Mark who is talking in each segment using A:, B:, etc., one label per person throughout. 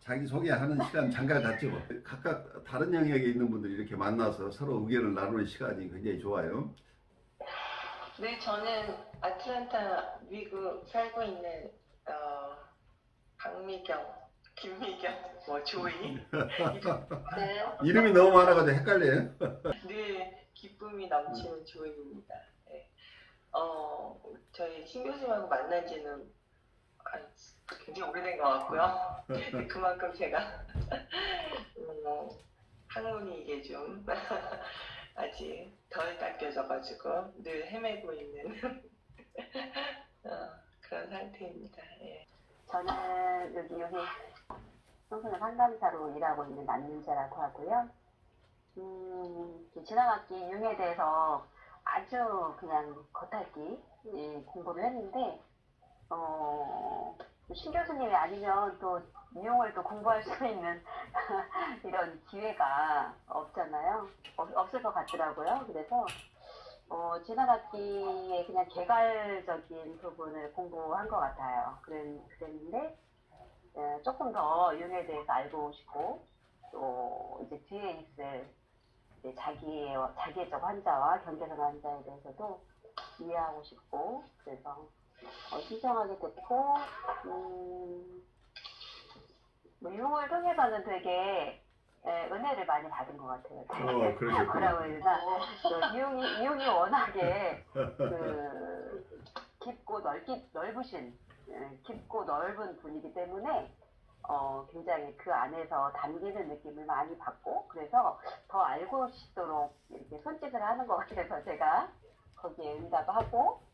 A: 자기 소개하는 시간 잠깐 갖죠. 각각 다른 영역에 있는 분들이 이렇게 만나서 서로 의견을 나누는 시간이 굉장히 좋아요.
B: 네, 저는 아틀란타, 미국 살고 있는 박미경, 김미경, 조이. 네.
A: 이름이 너무 많아가지고 헷갈려요.
B: 늘 기쁨이 넘치는 조이입니다. 네. 저희 신 교수님하고 만난 지는 굉장히 오래된 것 같고요. 그만큼 제가 학문이 이게 좀 아직 덜 닦여져가지고 늘 헤매고 있는 그런 상태입니다. 예.
C: 저는 여기 청소년 상담사로 일하고 있는 남윤재라고 하고요. 지난 학기 융에 대해서 아주 그냥 겉핥기 공부를 했는데 신 교수님이 아니면 또 유용을 또 공부할 수 있는 이런 기회가 없잖아요. 없을 것 같더라고요. 그래서 지난 학기에 그냥 개괄적인 부분을 공부한 것 같아요. 그랬는데 조금 더 융에 대해서 알고 싶고 또 이제 뒤에 있을 이제 자기애적 환자와 경계선 환자에 대해서도 이해하고 싶고 그래서 신청하게 됐고 융을 통해서는 되게 은혜를 많이 받은 것 같아요. 뭐라고 해야 되나? 융이 워낙에 깊고 넓으신 깊고 넓은 분이기 때문에 굉장히 그 안에서 담기는 느낌을 많이 받고 그래서 더 알고 싶도록 이렇게 손짓을 하는 것 같아서 제가 거기에 응답하고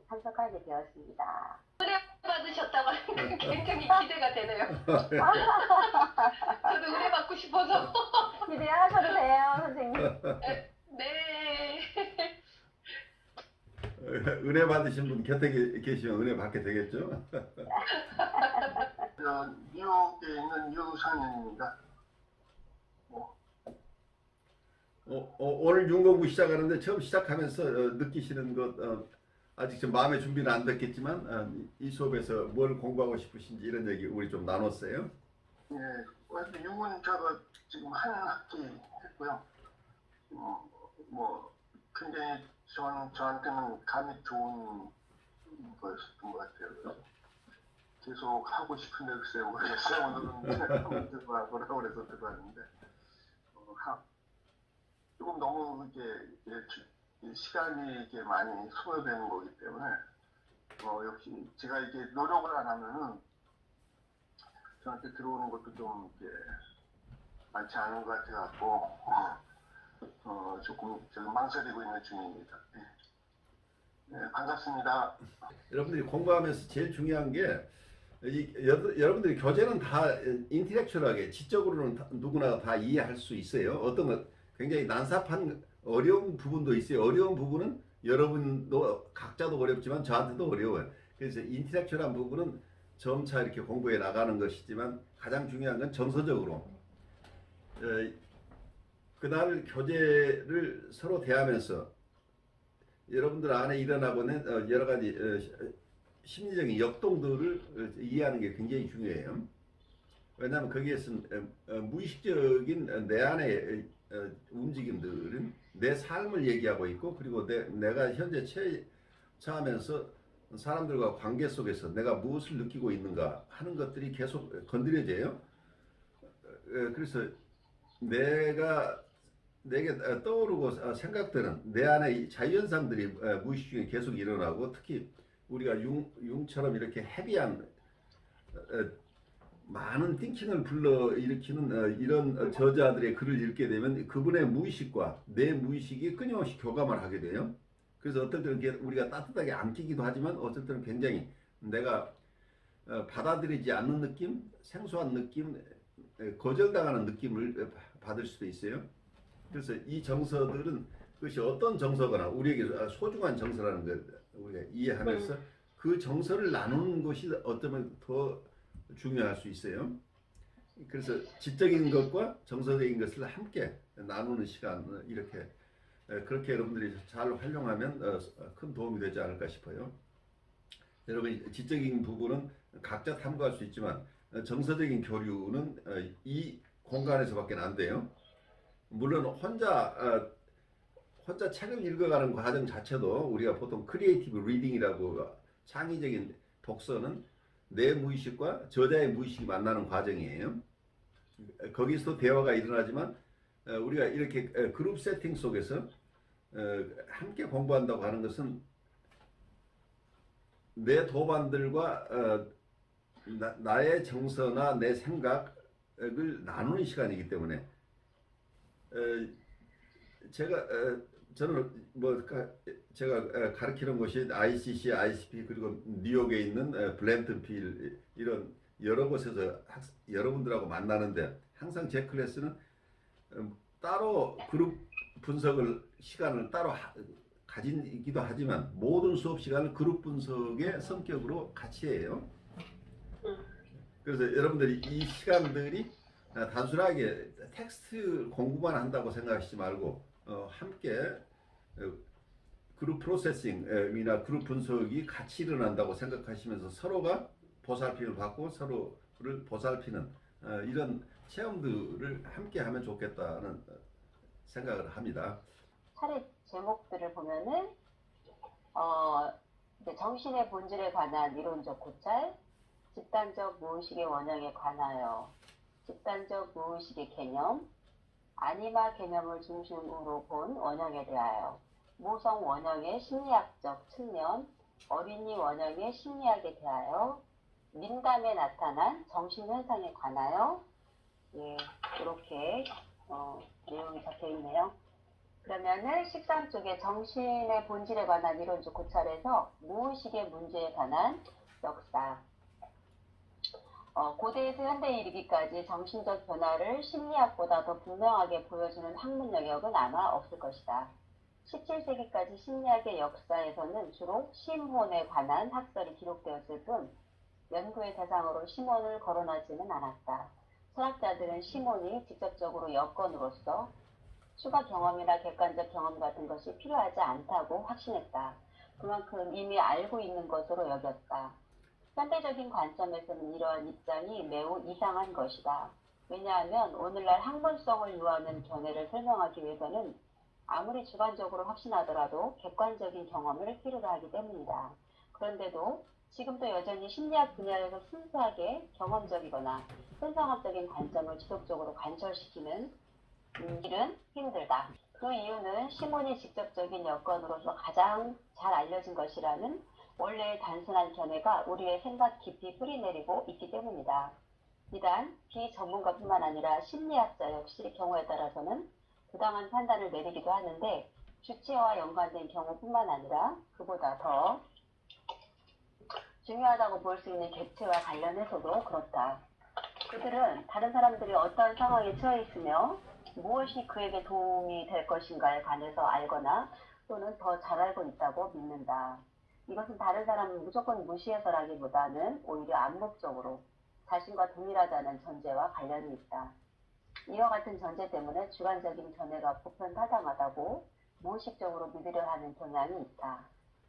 C: 참석하게 되었습니다.
D: 은혜 받으셨다고 하니까 굉장히 기대가 되네요. 저도 은혜 받고 싶어서.
C: 기대하셔도 돼요, 선생님.
D: 네.
A: 은혜 받으신 분 곁에 계시면 은혜 받게 되겠죠?
E: 뉴욕에 있는 유상현입니다.
A: 오늘 융공부 시작하는데 처음 시작하면서 느끼시는 것 아직 좀 마음의 준비는 안 됐겠지만 이 수업에서 뭘 공부하고 싶으신지 이런 얘기 우리 좀 나눴어요.
E: 예, 융은 제가 지금 한 학기 했고요. 굉장히 저한테는 감이 좋은 거였던 것 같아요. 그래서 계속 하고 싶은데 글쎄 모르겠어요. 오늘은 한번 들어가보라고 그래서 들어왔는데 조금 너무 이게 시간이 이렇게 많이 소요되는 거기 때문에 역시 제가 이게 노력을 안 하면은 저한테 들어오는 것도 좀 이렇게 많지 않은 것 같아갖고 조금 제가 망설이고 있는 중입니다. 네, 반갑습니다.
A: 여러분들이 공부하면서 제일 중요한 게 여러분들이 교재는 다 인텔렉츄얼하게 지적으로는 누구나 다 이해할 수 있어요. 어떤 것 굉장히 난삽한 어려운 부분도 있어요. 어려운 부분은 여러분도 각자도 어렵지만 저한테도 어려워요. 그래서 인텔렉츄얼한 부분은 점차 이렇게 공부해 나가는 것이지만 가장 중요한 건 정서적으로 그날 교재를 서로 대하면서 여러분들 안에 일어나고 있는 여러 가지 심리적인 역동들을 이해하는 게 굉장히 중요해요. 왜냐하면 거기에서는 무의식적인 내 안의 움직임들은 내 삶을 얘기하고 있고 그리고 내가 현재 처하면서 사람들과 관계 속에서 내가 무엇을 느끼고 있는가 하는 것들이 계속 건드려져요. 그래서 내게 떠오르고 생각되는 내 안의 자유현상들이 무의식 중에 계속 일어나고 특히 우리가 융처럼 이렇게 헤비한 많은 띵킹을 불러일으키는 이런 저자들의 글을 읽게 되면 그분의 무의식과 내 무의식이 끊임없이 교감을 하게 돼요. 그래서 어떨 때는 우리가 따뜻하게 안기기도 하지만 어떨 때는 굉장히 내가 받아들이지 않는 느낌, 생소한 느낌, 거절당하는 느낌을 받을 수도 있어요. 그래서 이 정서들은 그것이 어떤 정서거나 우리에게 소중한 정서라는 걸 우리가 이해하면서 그 정서를 나누는 것이 어쩌면 더 중요할 수 있어요. 그래서 지적인 것과 정서적인 것을 함께 나누는 시간 이렇게 그렇게 여러분들이 잘 활용하면 큰 도움이 되지 않을까 싶어요. 여러분 지적인 부분은 각자 탐구할 수 있지만 정서적인 교류는 이 공간에서밖에 안 돼요. 물론 혼자 책을 읽어가는 과정 자체도 우리가 보통 크리에이티브 리딩이라고 창의적인 독서는 내 무의식과 저자의 무의식이 만나는 과정이에요. 거기서 대화가 일어나지만 우리가 이렇게 그룹 세팅 속에서 함께 공부한다고 하는 것은 내 도반들과 나의 정서나 내 생각을 나누는 시간이기 때문에 저는 제가 가르치는 곳이 ICC, ICP 그리고 뉴욕에 있는 블렌튼필 이런 여러 곳에서 여러분들하고 만나는데 항상 제 클래스는 따로 그룹 분석을 시간을 따로 가지기도 하지만 모든 수업 시간을 그룹 분석의 성격으로 같이 해요. 그래서 여러분들이 이 시간들이 단순하게 텍스트 공부만 한다고 생각하시지 말고 함께 그룹 프로세싱이나 그룹 분석이 같이 일어난다고 생각하시면서 서로가 보살핌을 받고 서로를 보살피는 이런 체험들을 함께 하면 좋겠다는 생각을 합니다.
C: 차례 제목들을 보면은 이제 정신의 본질에 관한 이론적 고찰, 집단적 무의식의 원형에 관하여, 집단적 무의식의 개념, 아니마 개념을 중심으로 본 원형에 대하여, 모성 원형의 심리학적 측면, 어린이 원형의 심리학에 대하여, 민감에 나타난 정신현상에 관하여, 예, 이렇게 내용이 적혀 있네요. 그러면은 13쪽에 정신의 본질에 관한 이론적 고찰에서 무의식의 문제에 관한 역사, 고대에서 현대에 이르기까지 정신적 변화를 심리학보다 더 분명하게 보여주는 학문 영역은 아마 없을 것이다. 17세기까지 심리학의 역사에서는 주로 심혼에 관한 학설이 기록되었을 뿐 연구의 대상으로 심혼을 거론하지는 않았다. 철학자들은 심혼이 직접적으로 여건으로서 추가 경험이나 객관적 경험 같은 것이 필요하지 않다고 확신했다. 그만큼 이미 알고 있는 것으로 여겼다. 현대적인 관점에서는 이러한 입장이 매우 이상한 것이다. 왜냐하면 오늘날 학문성을 요하는 견해를 설명하기 위해서는 아무리 주관적으로 확신하더라도 객관적인 경험을 필요로 하기 때문이다. 그런데도 지금도 여전히 심리학 분야에서 순수하게 경험적이거나 현상학적인 관점을 지속적으로 관철시키는 일은 힘들다. 그 이유는 심혼이 직접적인 여건으로서 가장 잘 알려진 것이라는 원래의 단순한 견해가 우리의 생각 깊이 뿌리내리고 있기 때문이다. 비단 비전문가뿐만 아니라 심리학자 역시 경우에 따라서는 부당한 판단을 내리기도 하는데 주체와 연관된 경우뿐만 아니라 그보다 더 중요하다고 볼 수 있는 객체와 관련해서도 그렇다. 그들은 다른 사람들이 어떠한 상황에 처해 있으며 무엇이 그에게 도움이 될 것인가에 관해서 알거나 또는 더 잘 알고 있다고 믿는다. 이것은 다른 사람을 무조건 무시해서라기보다는 오히려 암묵적으로 자신과 동일하다는 전제와 관련이 있다. 이와 같은 전제 때문에 주관적인 견해가 보편타당하다고 무의식적으로 믿으려 하는 경향이 있다.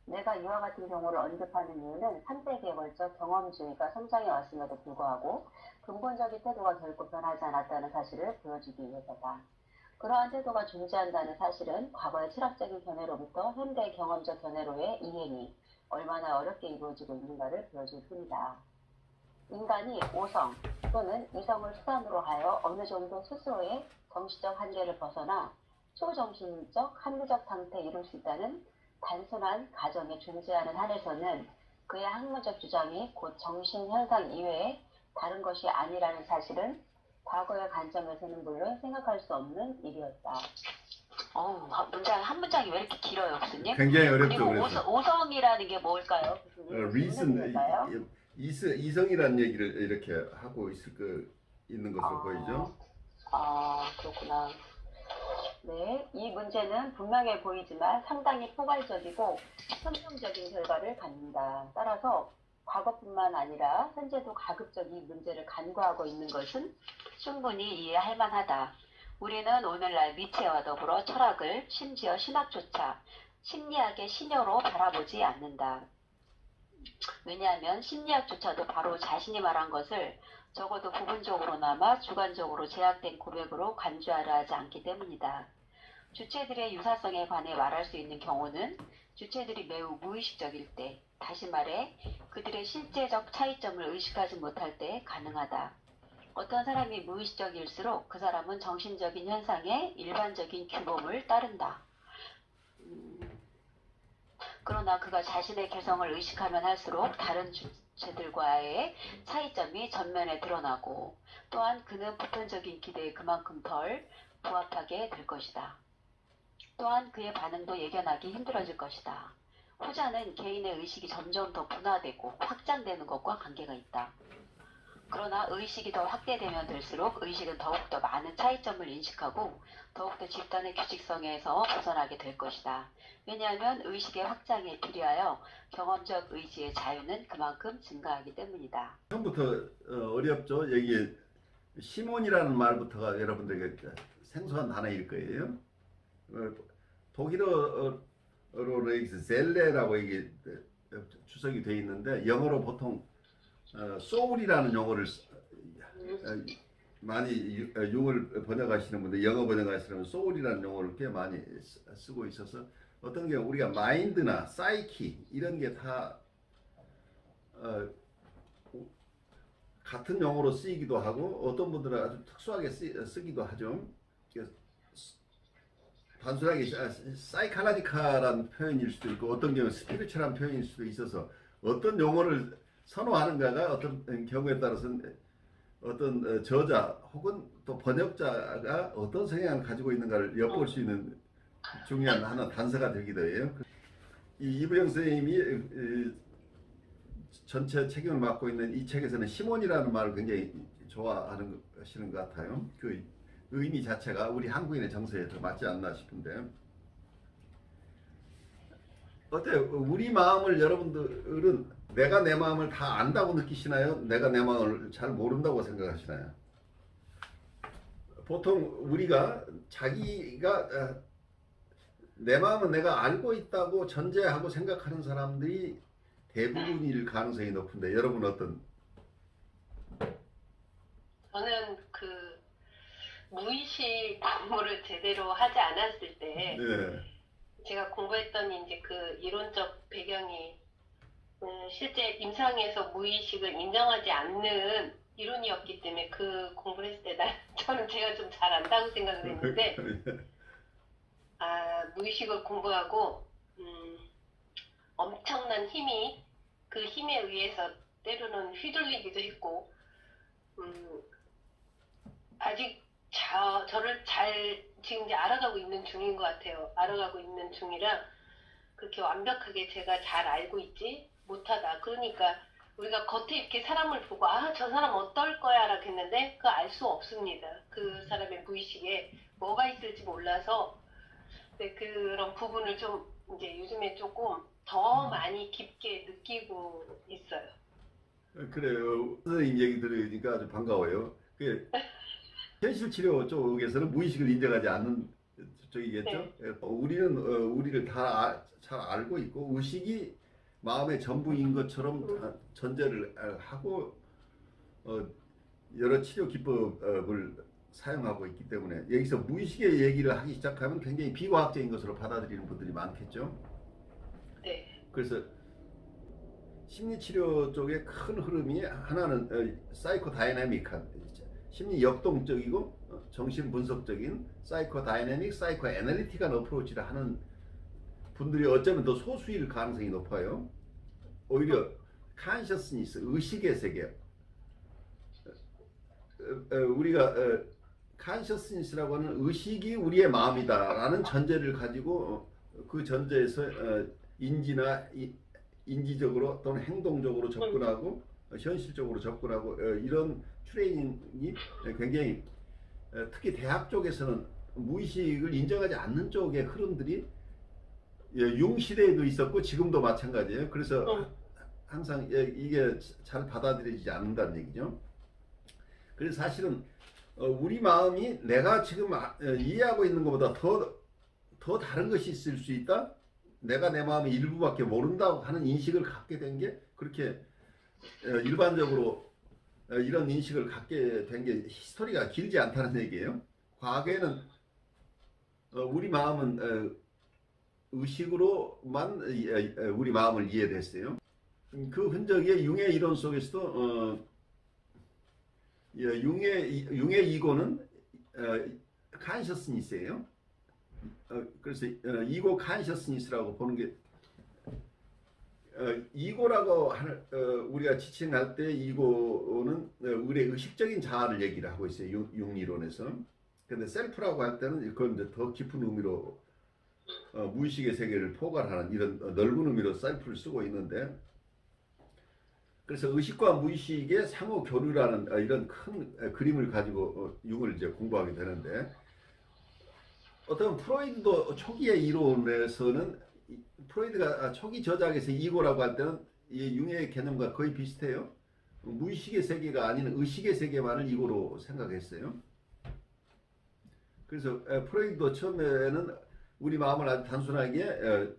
C: 내가 이와 같은 경우를 언급하는 이유는 3세기에 걸쳐 경험주의가 성장해 왔음에도 불구하고 근본적인 태도가 결코 변하지 않았다는 사실을 보여주기 위해서다. 그러한 태도가 존재한다는 사실은 과거의 철학적인 견해로부터 현대의 경험적 견해로의 이행이 얼마나 어렵게 이루어지고 있는가를 보여줄 뿐이다. 인간이 오성 또는 이성을 수단으로 하여 어느 정도 스스로의 정신적 한계를 벗어나 초정신적 합리적 상태에 이룰 수 있다는 단순한 가정에 존재하는 한에서는 그의 학문적 주장이 곧 정신현상 이외에 다른 것이 아니라는 사실은 과거의 관점에서는 물론 생각할 수 없는 일이었다. 문장 한 문장이 왜 이렇게 길어요, 교수님?
A: 굉장히 어렵죠.
C: 그리고
A: 그래서
C: 오성이라는 게 뭘까요?
A: 이성이라는 얘기를 이렇게 하고 있는 것으로 보이죠.
C: 그렇구나. 네, 이 문제는 분명해 보이지만 상당히 포괄적이고 선정적인 결과를 갖는다. 따라서 과거뿐만 아니라 현재도 가급적 이 문제를 간과하고 있는 것은 충분히 이해할 만하다. 우리는 오늘날 미체와 더불어 철학을 심지어 신학조차 심리학의 신여로 바라보지 않는다. 왜냐하면 심리학조차도 바로 자신이 말한 것을 적어도 부분적으로나마 주관적으로 제약된 고백으로 간주하려 하지 않기 때문이다. 주체들의 유사성에 관해 말할 수 있는 경우는 주체들이 매우 무의식적일 때, 다시 말해 그들의 실제적 차이점을 의식하지 못할 때 가능하다. 어떤 사람이 무의식적일수록 그 사람은 정신적인 현상의 일반적인 규범을 따른다. 그러나 그가 자신의 개성을 의식하면 할수록 다른 주체들과의 차이점이 전면에 드러나고, 또한 그는 보편적인 기대에 그만큼 덜 부합하게 될 것이다. 또한 그의 반응도 예견하기 힘들어질 것이다. 후자는 개인의 의식이 점점 더 분화되고 확장되는 것과 관계가 있다. 그러나 의식이 더 확대되면 될수록 의식은 더욱더 많은 차이점을 인식하고 더욱더 집단의 규칙성에서 벗어나게 될 것이다. 왜냐하면 의식의 확장에 비례하여 경험적 의지의 자유는 그만큼 증가하기 때문이다.
A: 처음부터 어렵죠. 여기 시몬이라는 말부터가 여러분들에게 생소한 단어일 거예요. 독일어로 젤레라고 이게 주석이 되어 있는데, 영어로 보통 소울이라는 용어를 많이 용어를 번역하시는 분들, 영어 번역하시는 소울이라는 용어를 꽤 많이 쓰고 있어서, 어떤 경우 우리가 마인드나 사이키 이런 게 다 같은 용어로 쓰이기도 하고, 어떤 분들은 아주 특수하게 쓰기도 하죠. 단순하게 사이칼라지카라는 표현일 수도 있고, 어떤 경우 스피리추얼한 표현일 수도 있어서, 어떤 용어를 선호하는가가 어떤 경우에 따라서는 어떤 저자 혹은 또 번역자가 어떤 성향을 가지고 있는가를 엿볼 수 있는 중요한 하나 단서가 되기도 해요. 이 이부영 선생님이 전체 책임을 맡고 있는 이 책에서는 시몬이라는 말을 굉장히 좋아하시는 것 같아요. 그 의미 자체가 우리 한국인의 정서에 더 맞지 않나 싶은데, 어때요? 우리 마음을 여러분들은 내가 내 마음을 다 안다고 느끼시나요? 내가 내 마음을 잘 모른다고 생각하시나요? 보통 우리가 자기가 내 마음은 내가 알고 있다고 전제하고 생각하는 사람들이 대부분일 가능성이 높은데, 여러분 어떤?
D: 저는 그 무의식 공부를 제대로 하지 않았을 때
A: 네.
D: 제가 공부했던 이제 그 이론적 배경이 실제 임상에서 무의식을 인정하지 않는 이론이었기 때문에 그 공부를 했을 때 저는 제가 좀 잘 안다고 생각을 했는데, 무의식을 공부하고 엄청난 힘이, 그 힘에 의해서 때로는 휘둘리기도 했고, 아직 저를 잘 지금 이제 알아가고 있는 중인 것 같아요. 알아가고 있는 중이라 그렇게 완벽하게 제가 잘 알고 있지 못하다. 그러니까 우리가 겉에 이렇게 사람을 보고 저 사람 어떨 거야 라고 했는데 그거 알 수 없습니다. 그 사람의 무의식에 뭐가 있을지 몰라서. 네, 그런 부분을 좀 이제 요즘에 조금 더 많이 깊게 느끼고 있어요.
A: 그래요. 선생님 얘기 들으니까 아주 반가워요. 현실 치료 쪽에서는 무의식을 인정하지 않는 쪽이겠죠.
D: 네.
A: 우리는 우리를 다 잘 알고 있고, 의식이 마음의 전부인 것처럼 전제를 하고 여러 치료 기법을 사용하고 있기 때문에, 여기서 무의식의 얘기를 하기 시작하면 굉장히 비과학적인 것으로 받아들이는 분들이 많겠죠.
D: 네.
A: 그래서 심리치료 쪽의 큰 흐름이 하나는 사이코 다이내믹한, 심리 역동적이고 정신 분석적인 사이코 다이내믹, 사이코 애널리틱한 어프로치를 하는 분들이 어쩌면 더 소수일 가능성이 높아요. 오히려 컨셔스니스, 의식의 세계, 우리가 컨셔스니스라고 하는 의식이 우리의 마음이다라는 전제를 가지고 그 전제에서 인지나 인지적으로 또는 행동적으로 접근하고 현실적으로 접근하고 이런 트레이닝이 굉장히, 특히 대학 쪽에서는 무의식을 인정하지 않는 쪽의 흐름들이 융 시대에도 있었고 지금도 마찬가지예요. 그래서 항상 이게 잘 받아들여지지 않는다는 얘기죠. 그래서 사실은 우리 마음이 내가 지금 이해하고 있는 것보다 더 다른 것이 있을 수 있다. 내가 내 마음의 일부밖에 모른다고 하는 인식을 갖게 된 게 그렇게 일반적으로 이런 인식을 갖게 된 게 히스토리가 길지 않다는 얘기예요. 과거에는 우리 마음은 의식으로만 우리 마음을 이해를 했어요. 그 흔적이 융의 이론 속에서도 융의 이고는 consciousness예요. 그래서 이고 consciousness라고 보는 게 이고라고 우리가 지칭할 때 이고는 우리의 의식적인 자아를 얘기를 하고 있어요. 융 이론에서. 근데 셀프라고 할 때는 그건 이제 더 깊은 의미로 무의식의 세계를 포괄하는 이런 넓은 의미로 셀프를 쓰고 있는데, 그래서 의식과 무의식의 상호 교류라는 이런 큰 그림을 가지고 융을 이제 공부하게 되는데, 어떤 프로이드도 초기의 이론에서는 프로이드가 초기 저작에서 이고라고 할 때는 이 융의 개념과 거의 비슷해요. 무의식의 세계가 아닌 의식의 세계만을 이고로 생각했어요. 그래서 프로이드도 처음에는 우리 마음을 아주 단순하게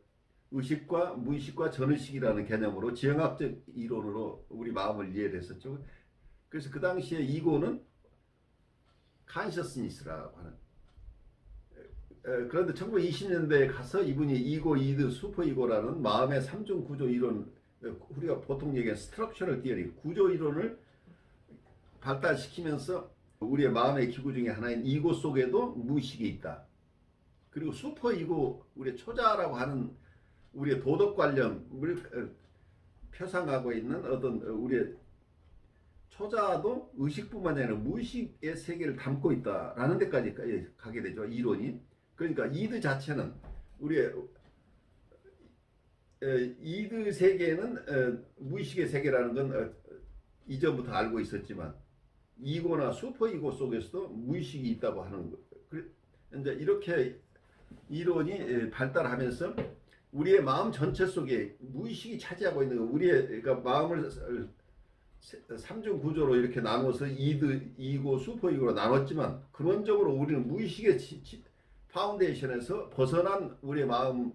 A: 의식과 무의식과 전의식이라는 개념으로 지형학적 이론으로 우리 마음을 이해를 했었죠. 그래서 그 당시에 이고는 consciousness라고 하는, 그런데 1920년대에 가서 이분이 이고, 이드, 슈퍼 이고라는 마음의 3중 구조 이론, 우리가 보통 얘기하는 스트럭처럴 티어리, 구조 이론을 발달시키면서 우리의 마음의 기구 중에 하나인 이고 속에도 무의식이 있다. 그리고 슈퍼 이고, 우리의 초자라고 하는 우리의 도덕관념을 표상하고 있는 어떤 우리의 초자도 의식뿐만 아니라 무의식의 세계를 담고 있다라는 데까지 가게 되죠, 이론이. 그러니까 이드 자체는 우리의 이드 세계는 무의식의 세계라는 건 이전부터 알고 있었지만 이고나 슈퍼 이고 속에서도 무의식이 있다고 하는 거. 이제 이렇게 이론이 발달하면서 우리의 마음 전체 속에 무의식이 차지하고 있는 거, 우리의 그러니까 마음을 3중 구조로 이렇게 나눠서 이드, 이고, 슈퍼 이고로 나눴지만 근원적으로 우리는 무의식의 파운데이션에서 벗어난 우리의 마음의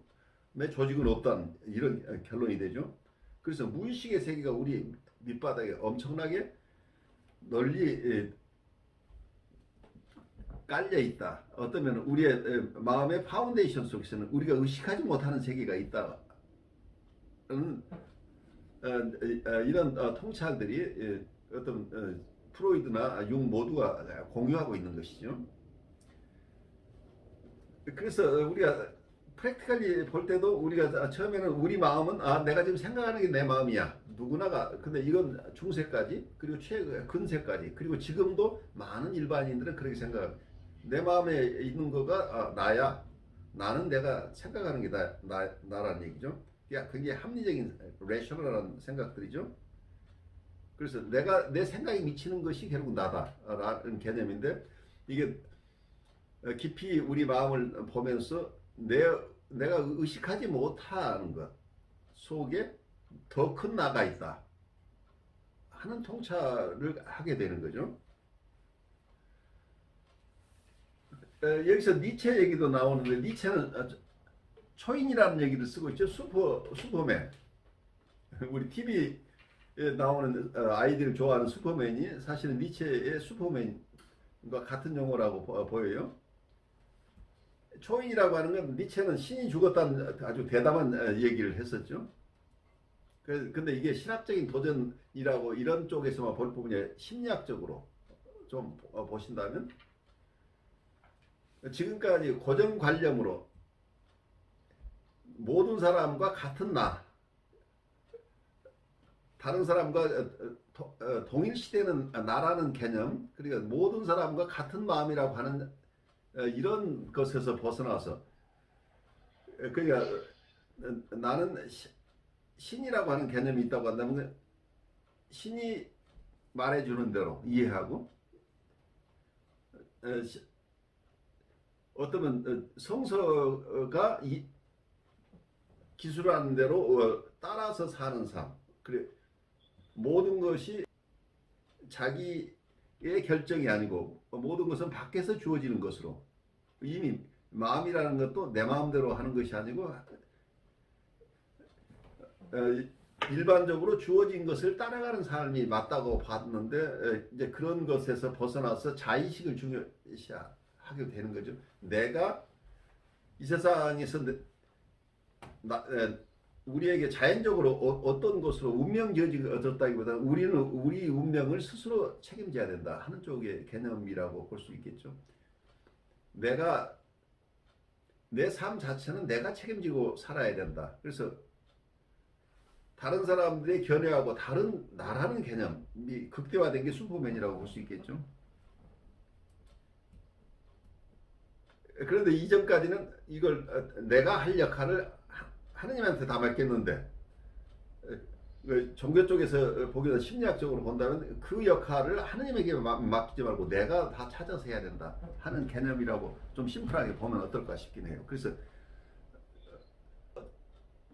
A: 조직은 없다는 이런 결론이 되죠. 그래서 무의식의 세계가 우리 밑바닥에 엄청나게 널리 깔려 있다. 어떠면 우리의 마음의 파운데이션 속에서는 우리가 의식하지 못하는 세계가 있다. 이런 통찰들이 어떤 프로이드나 융 모두가 공유하고 있는 것이죠. 그래서 우리가 프랙티컬리 볼 때도 우리가 처음에는 우리 마음은 내가 지금 생각하는 게 내 마음이야. 누구나가. 근데 이건 중세까지, 그리고 근세까지, 그리고 지금도 많은 일반인들은 그렇게 생각합니다. 내 마음에 있는 거가 나야. 나는 내가 생각하는 게 나라는 얘기죠. 굉장히 합리적인 레셔널한 생각들이죠. 그래서 내 생각이 미치는 것이 결국 나다라는 개념인데, 이게 깊이 우리 마음을 보면서 내가 의식하지 못하는 것 속에 더 큰 나가 있다 하는 통찰을 하게 되는 거죠. 여기서 니체 얘기도 나오는데, 니체는 초인이라는 얘기를 쓰고 있죠. 슈퍼맨. 우리 TV에 나오는 아이들이 좋아하는 슈퍼맨이 사실은 니체의 슈퍼맨과 같은 용어라고 보여요. 초인이라고 하는 건 니체는 신이 죽었다는 아주 대담한 얘기를 했었죠. 근데 이게 신학적인 도전이라고 이런 쪽에서만 볼 부분이 아니라 심리학적으로 좀 보신다면, 지금까지 고정관념으로 모든 사람과 같은 다른 사람과 동일시되는 나라는 개념, 그러니까 모든 사람과 같은 마음이라고 하는 이런 것에서 벗어나서, 그러니까 나는 신이라고 하는 개념이 있다고 한다면 신이 말해주는 대로 이해하고, 어떠면 성서가 기술하는 대로 따라서 사는 삶, 그래 모든 것이 자기의 결정이 아니고 모든 것은 밖에서 주어지는 것으로, 이미 마음이라는 것도 내 마음대로 하는 것이 아니고 일반적으로 주어진 것을 따라가는 삶이 맞다고 봤는데 이제 그런 것에서 벗어나서 자의식을 중요시하게 되는 거죠. 내가 이 세상에서 우리에게 자연적으로 어떤 것으로 운명 저지가 얻었다기보다는 우리는 우리 운명을 스스로 책임져야 된다 하는 쪽의 개념이라고 볼 수 있겠죠. 내가 내 삶 자체는 내가 책임지고 살아야 된다. 그래서 다른 사람들의 견해하고 다른 나라는 개념이 극대화된 게 슈퍼맨이라고 볼 수 있겠죠. 그런데 이전까지는 이걸 내가 할 역할을 하느님한테 다 맡겼는데 종교 쪽에서 보기보다 심리학적으로 본다면 그 역할을 하느님에게 맡기지 말고 내가 다 찾아서 해야 된다 하는 개념이라고 좀 심플하게 보면 어떨까 싶긴 해요. 그래서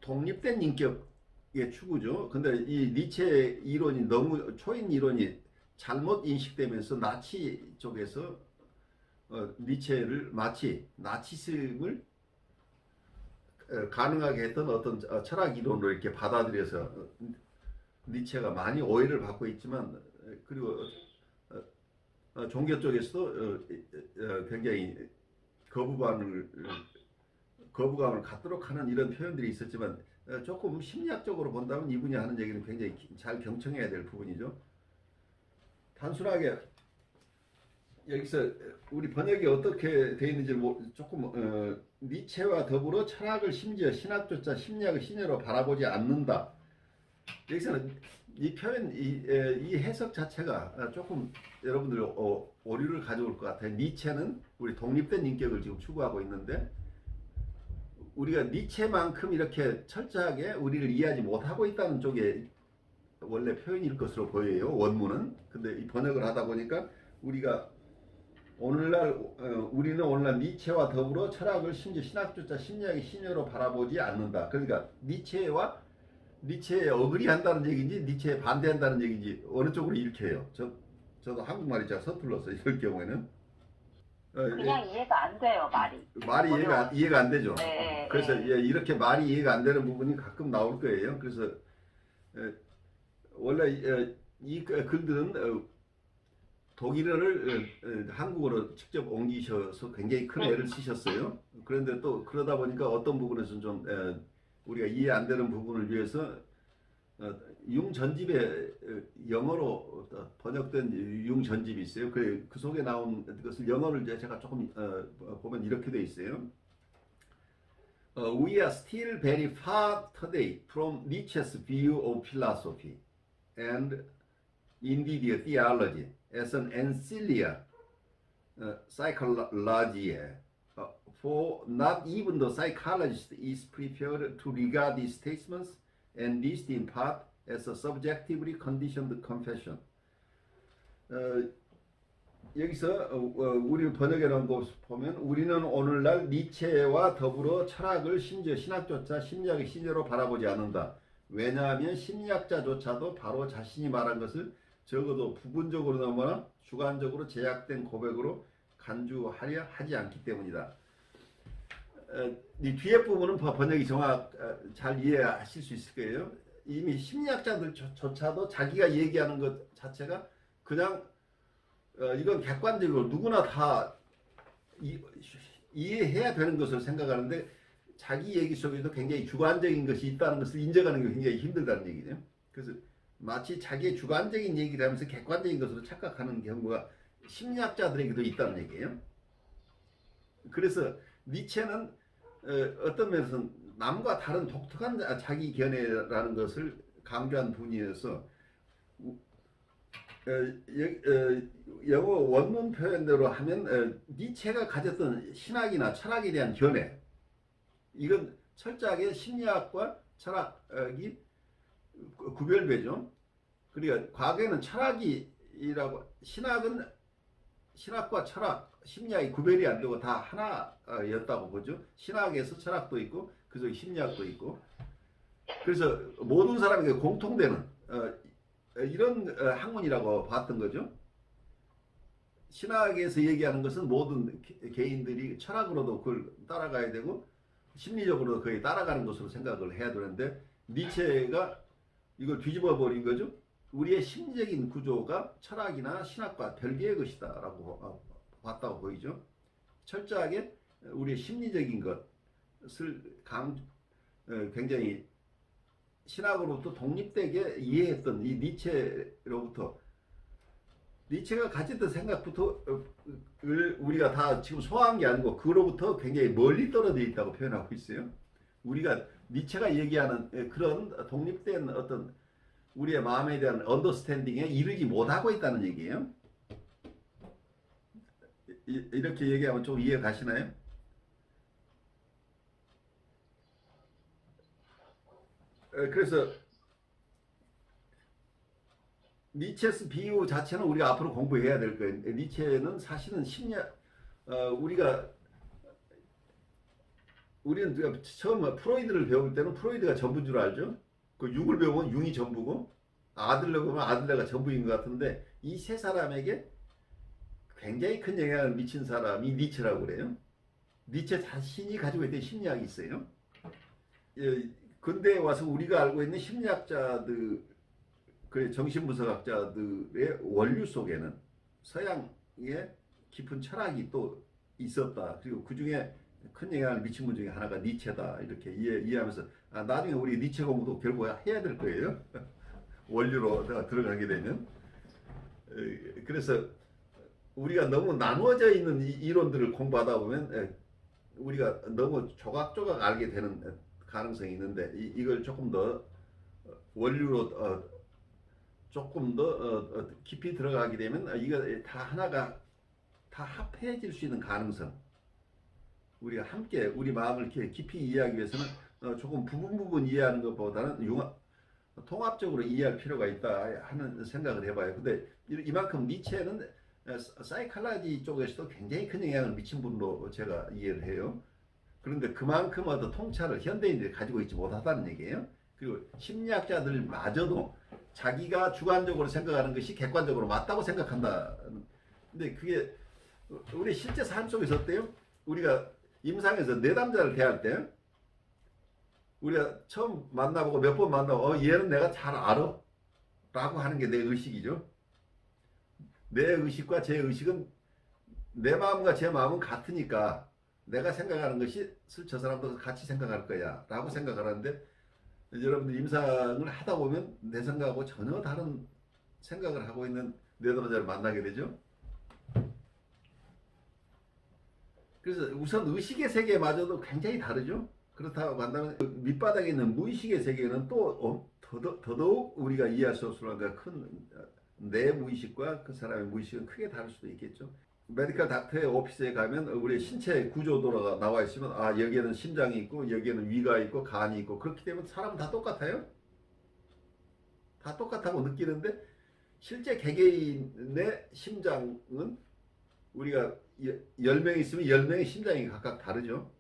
A: 독립된 인격의 추구죠. 근데 이 니체 이론이 너무 초인 이론이 잘못 인식되면서 나치 쪽에서 니체를 마치 나치즘을 가능하게 했던 어떤 철학 이론으로 이렇게 받아들여서 니체가 많이 오해를 받고 있지만, 그리고 종교 쪽에서도 굉장히 거부감을 갖도록 하는 이런 표현들이 있었지만, 조금 심리학적으로 본다면 이분이 하는 얘기는 굉장히 잘 경청해야 될 부분이죠. 단순하게 여기서 우리 번역이 어떻게 되어 있는지 조금 니체와 더불어 철학을 심지어 신학조차 심리학을 신여로 바라보지 않는다. 여기서는 이 표현, 이 해석 자체가 조금 여러분들 오류를 가져올 것 같아요. 니체는 우리 독립된 인격을 지금 추구하고 있는데, 우리가 니체만큼 이렇게 철저하게 우리를 이해하지 못하고 있다는 쪽에 원래 표현일 것으로 보여요, 원문은. 근데 이 번역을 하다 보니까 우리는 오늘날 니체와 더불어 철학을 심지어 신학조차 심리학의 신여로 바라보지 않는다. 그러니까 니체에 어그리한다는 얘기인지 니체에 반대한다는 얘기인지 어느 쪽으로 읽혀요. 저도 한국말이 잘 서툴러서 이럴 경우에는
C: 그냥 이해가 안 돼요, 말이
A: 이해가 안 되죠.
C: 네,
A: 그래서
C: 네.
A: 이렇게 말이 이해가 안 되는 부분이 가끔 나올 거예요. 그래서 원래 이 글들은 독일어를 한국어로 직접 옮기셔서 굉장히 큰 애를 쓰셨어요. 그런데 또 그러다 보니까 어떤 부분에서는 좀 우리가 이해 안 되는 부분을 위해서 융전집에 영어로 번역된 융전집이 있어요. 그 속에 나온 것을 영어를 제가 조금 보면 이렇게 돼 있어요. We are still very far today from Nietzsche's view of philosophy and indeed theology as an ancillary psychology. For not even the psychologist is prepared to regard these statements, and least in part, as a subjectively conditioned confession. 여기서 우리 번역해 놓은 거 보면, 우리는 오늘날 니체와 더불어 철학을 심지어 신학조차 심리학의 신여로 바라보지 않는다. 왜냐하면 심리학자조차도 바로 자신이 말한 것을 적어도 부분적으로 넘어나 주관적으로 제약된 고백으로 간주하려 하지 않기 때문이다. 이 뒤에 부분은 번역이 잘 이해하실 수 있을 거예요. 이미 심리학자들조차도 자기가 얘기하는 것 자체가 그냥 이건 객관적으로 누구나 다 이해해야 되는 것을 생각하는데, 자기 얘기 속에도 굉장히 주관적인 것이 있다는 것을 인정하는 게 굉장히 힘들다는 얘기죠. 그래서 마치 자기의 주관적인 얘기를 하면서 객관적인 것으로 착각하는 경우가 심리학자들에게도 있다는 얘기예요. 그래서 니체는 어떤 면에서는 남과 다른 독특한 자기 견해라는 것을 강조한 분이어서, 영어 원문 표현대로 하면 니체가 가졌던 신학이나 철학에 대한 견해, 이건 철저하게 심리학과 철학이 구별되죠. 그러니까 과거에는 신학과 철학, 심리학이 구별이 안 되고 다 하나였다고 보죠. 신학에서 철학도 있고 그 속에 심리학도 있고, 그래서 모든 사람에게 공통되는 이런 학문이라고 봤던 거죠. 신학에서 얘기하는 것은 모든 개인들이 철학으로도 그걸 따라가야 되고 심리적으로도 거의 따라가는 것으로 생각을 해야 되는데, 니체가 이걸 뒤집어 버린 거죠. 우리의 심리적인 구조가 철학이나 신학과 별개의 것이다라고 봤다고 보이죠. 철저하게 우리의 심리적인 것을 굉장히 신학으로부터 독립되게 이해했던 이 니체로부터, 니체가 가졌던 생각부터 우리가 다 지금 소화한 게 아니고 그로부터 굉장히 멀리 떨어져 있다고 표현하고 있어요. 우리가 니체가 얘기하는 그런 독립된 어떤 우리의 마음에 대한 언더스탠딩에 이르지 못하고 있다는 얘기예요. 이렇게 얘기하면 좀 이해 가시나요? 그래서 니체스 비유 자체는 우리가 앞으로 공부해야 될 거예요. 니체는 사실은 심리학, 우리는 처음 프로이드를 배울 때는 프로이드가 전부인 줄 알죠? 그 융을 배우면 융이 전부고, 아들러 보면 아들러가 전부인 것 같은데, 이 세 사람에게 굉장히 큰 영향을 미친 사람이 니체라고 그래요. 니체 자신이 가지고 있던 심리학이 있어요. 근대에 와서 우리가 알고 있는 심리학자들, 정신분석학자들의 원류 속에는 서양의 깊은 철학이 또 있었다. 그리고 그 중에 큰 영향을 미친 분 중에 하나가 니체다. 이렇게 이해하면서 나중에 우리 니체 공부도 결국 해야 될 거예요. 원류로 들어가게 되면. 그래서 우리가 너무 나누어져 있는 이론들을 공부하다 보면 우리가 너무 조각조각 알게 되는 가능성이 있는데, 이걸 조금 더 원류로 조금 더 깊이 들어가게 되면 이거 다 하나가 다 합해질 수 있는 가능성, 우리가 함께 우리 마음을 이렇게 깊이 이해하기 위해서는 조금 부분 이해하는 것보다는 통합적으로 이해할 필요가 있다 하는 생각을 해봐요. 근데 이만큼 니체는 사이칼라지 쪽에서도 굉장히 큰 영향을 미친 분으로 제가 이해를 해요. 그런데 그만큼 어떤 통찰을 현대인들이 가지고 있지 못하다는 얘기예요. 그리고 심리학자들마저도 자기가 주관적으로 생각하는 것이 객관적으로 맞다고 생각한다. 근데 그게 우리 실제 삶 속에서 어때요? 우리가 임상에서 내담자를 대할 때 우리가 처음 만나보고 몇 번 만나고 얘는 내가 잘 알아 라고 하는 게 내 의식이죠. 내 의식과 제 의식은, 내 마음과 제 마음은 같으니까 내가 생각하는 것이 저 사람도 같이 생각할 거야 라고 생각을 하는데, 여러분들 임상을 하다 보면 내 생각하고 전혀 다른 생각을 하고 있는 내담자를 만나게 되죠. 그래서 우선 의식의 세계마저도 굉장히 다르죠. 그렇다고 한다면 밑바닥에 있는 무의식의 세계는 또 더더욱 우리가 이해할 수 없을 만큼 큰 내 무의식과 그 사람의 무의식은 크게 다를 수도 있겠죠. 메디컬 닥터의 오피스에 가면 우리 신체 구조도가 나와 있으면 여기에는 심장이 있고 여기에는 위가 있고 간이 있고, 그렇기 때문에 사람은 다 똑같아요. 다 똑같다고 느끼는데 실제 개개인의 심장은 우리가 10명 있으면 10명의 심장이 각각 다르죠.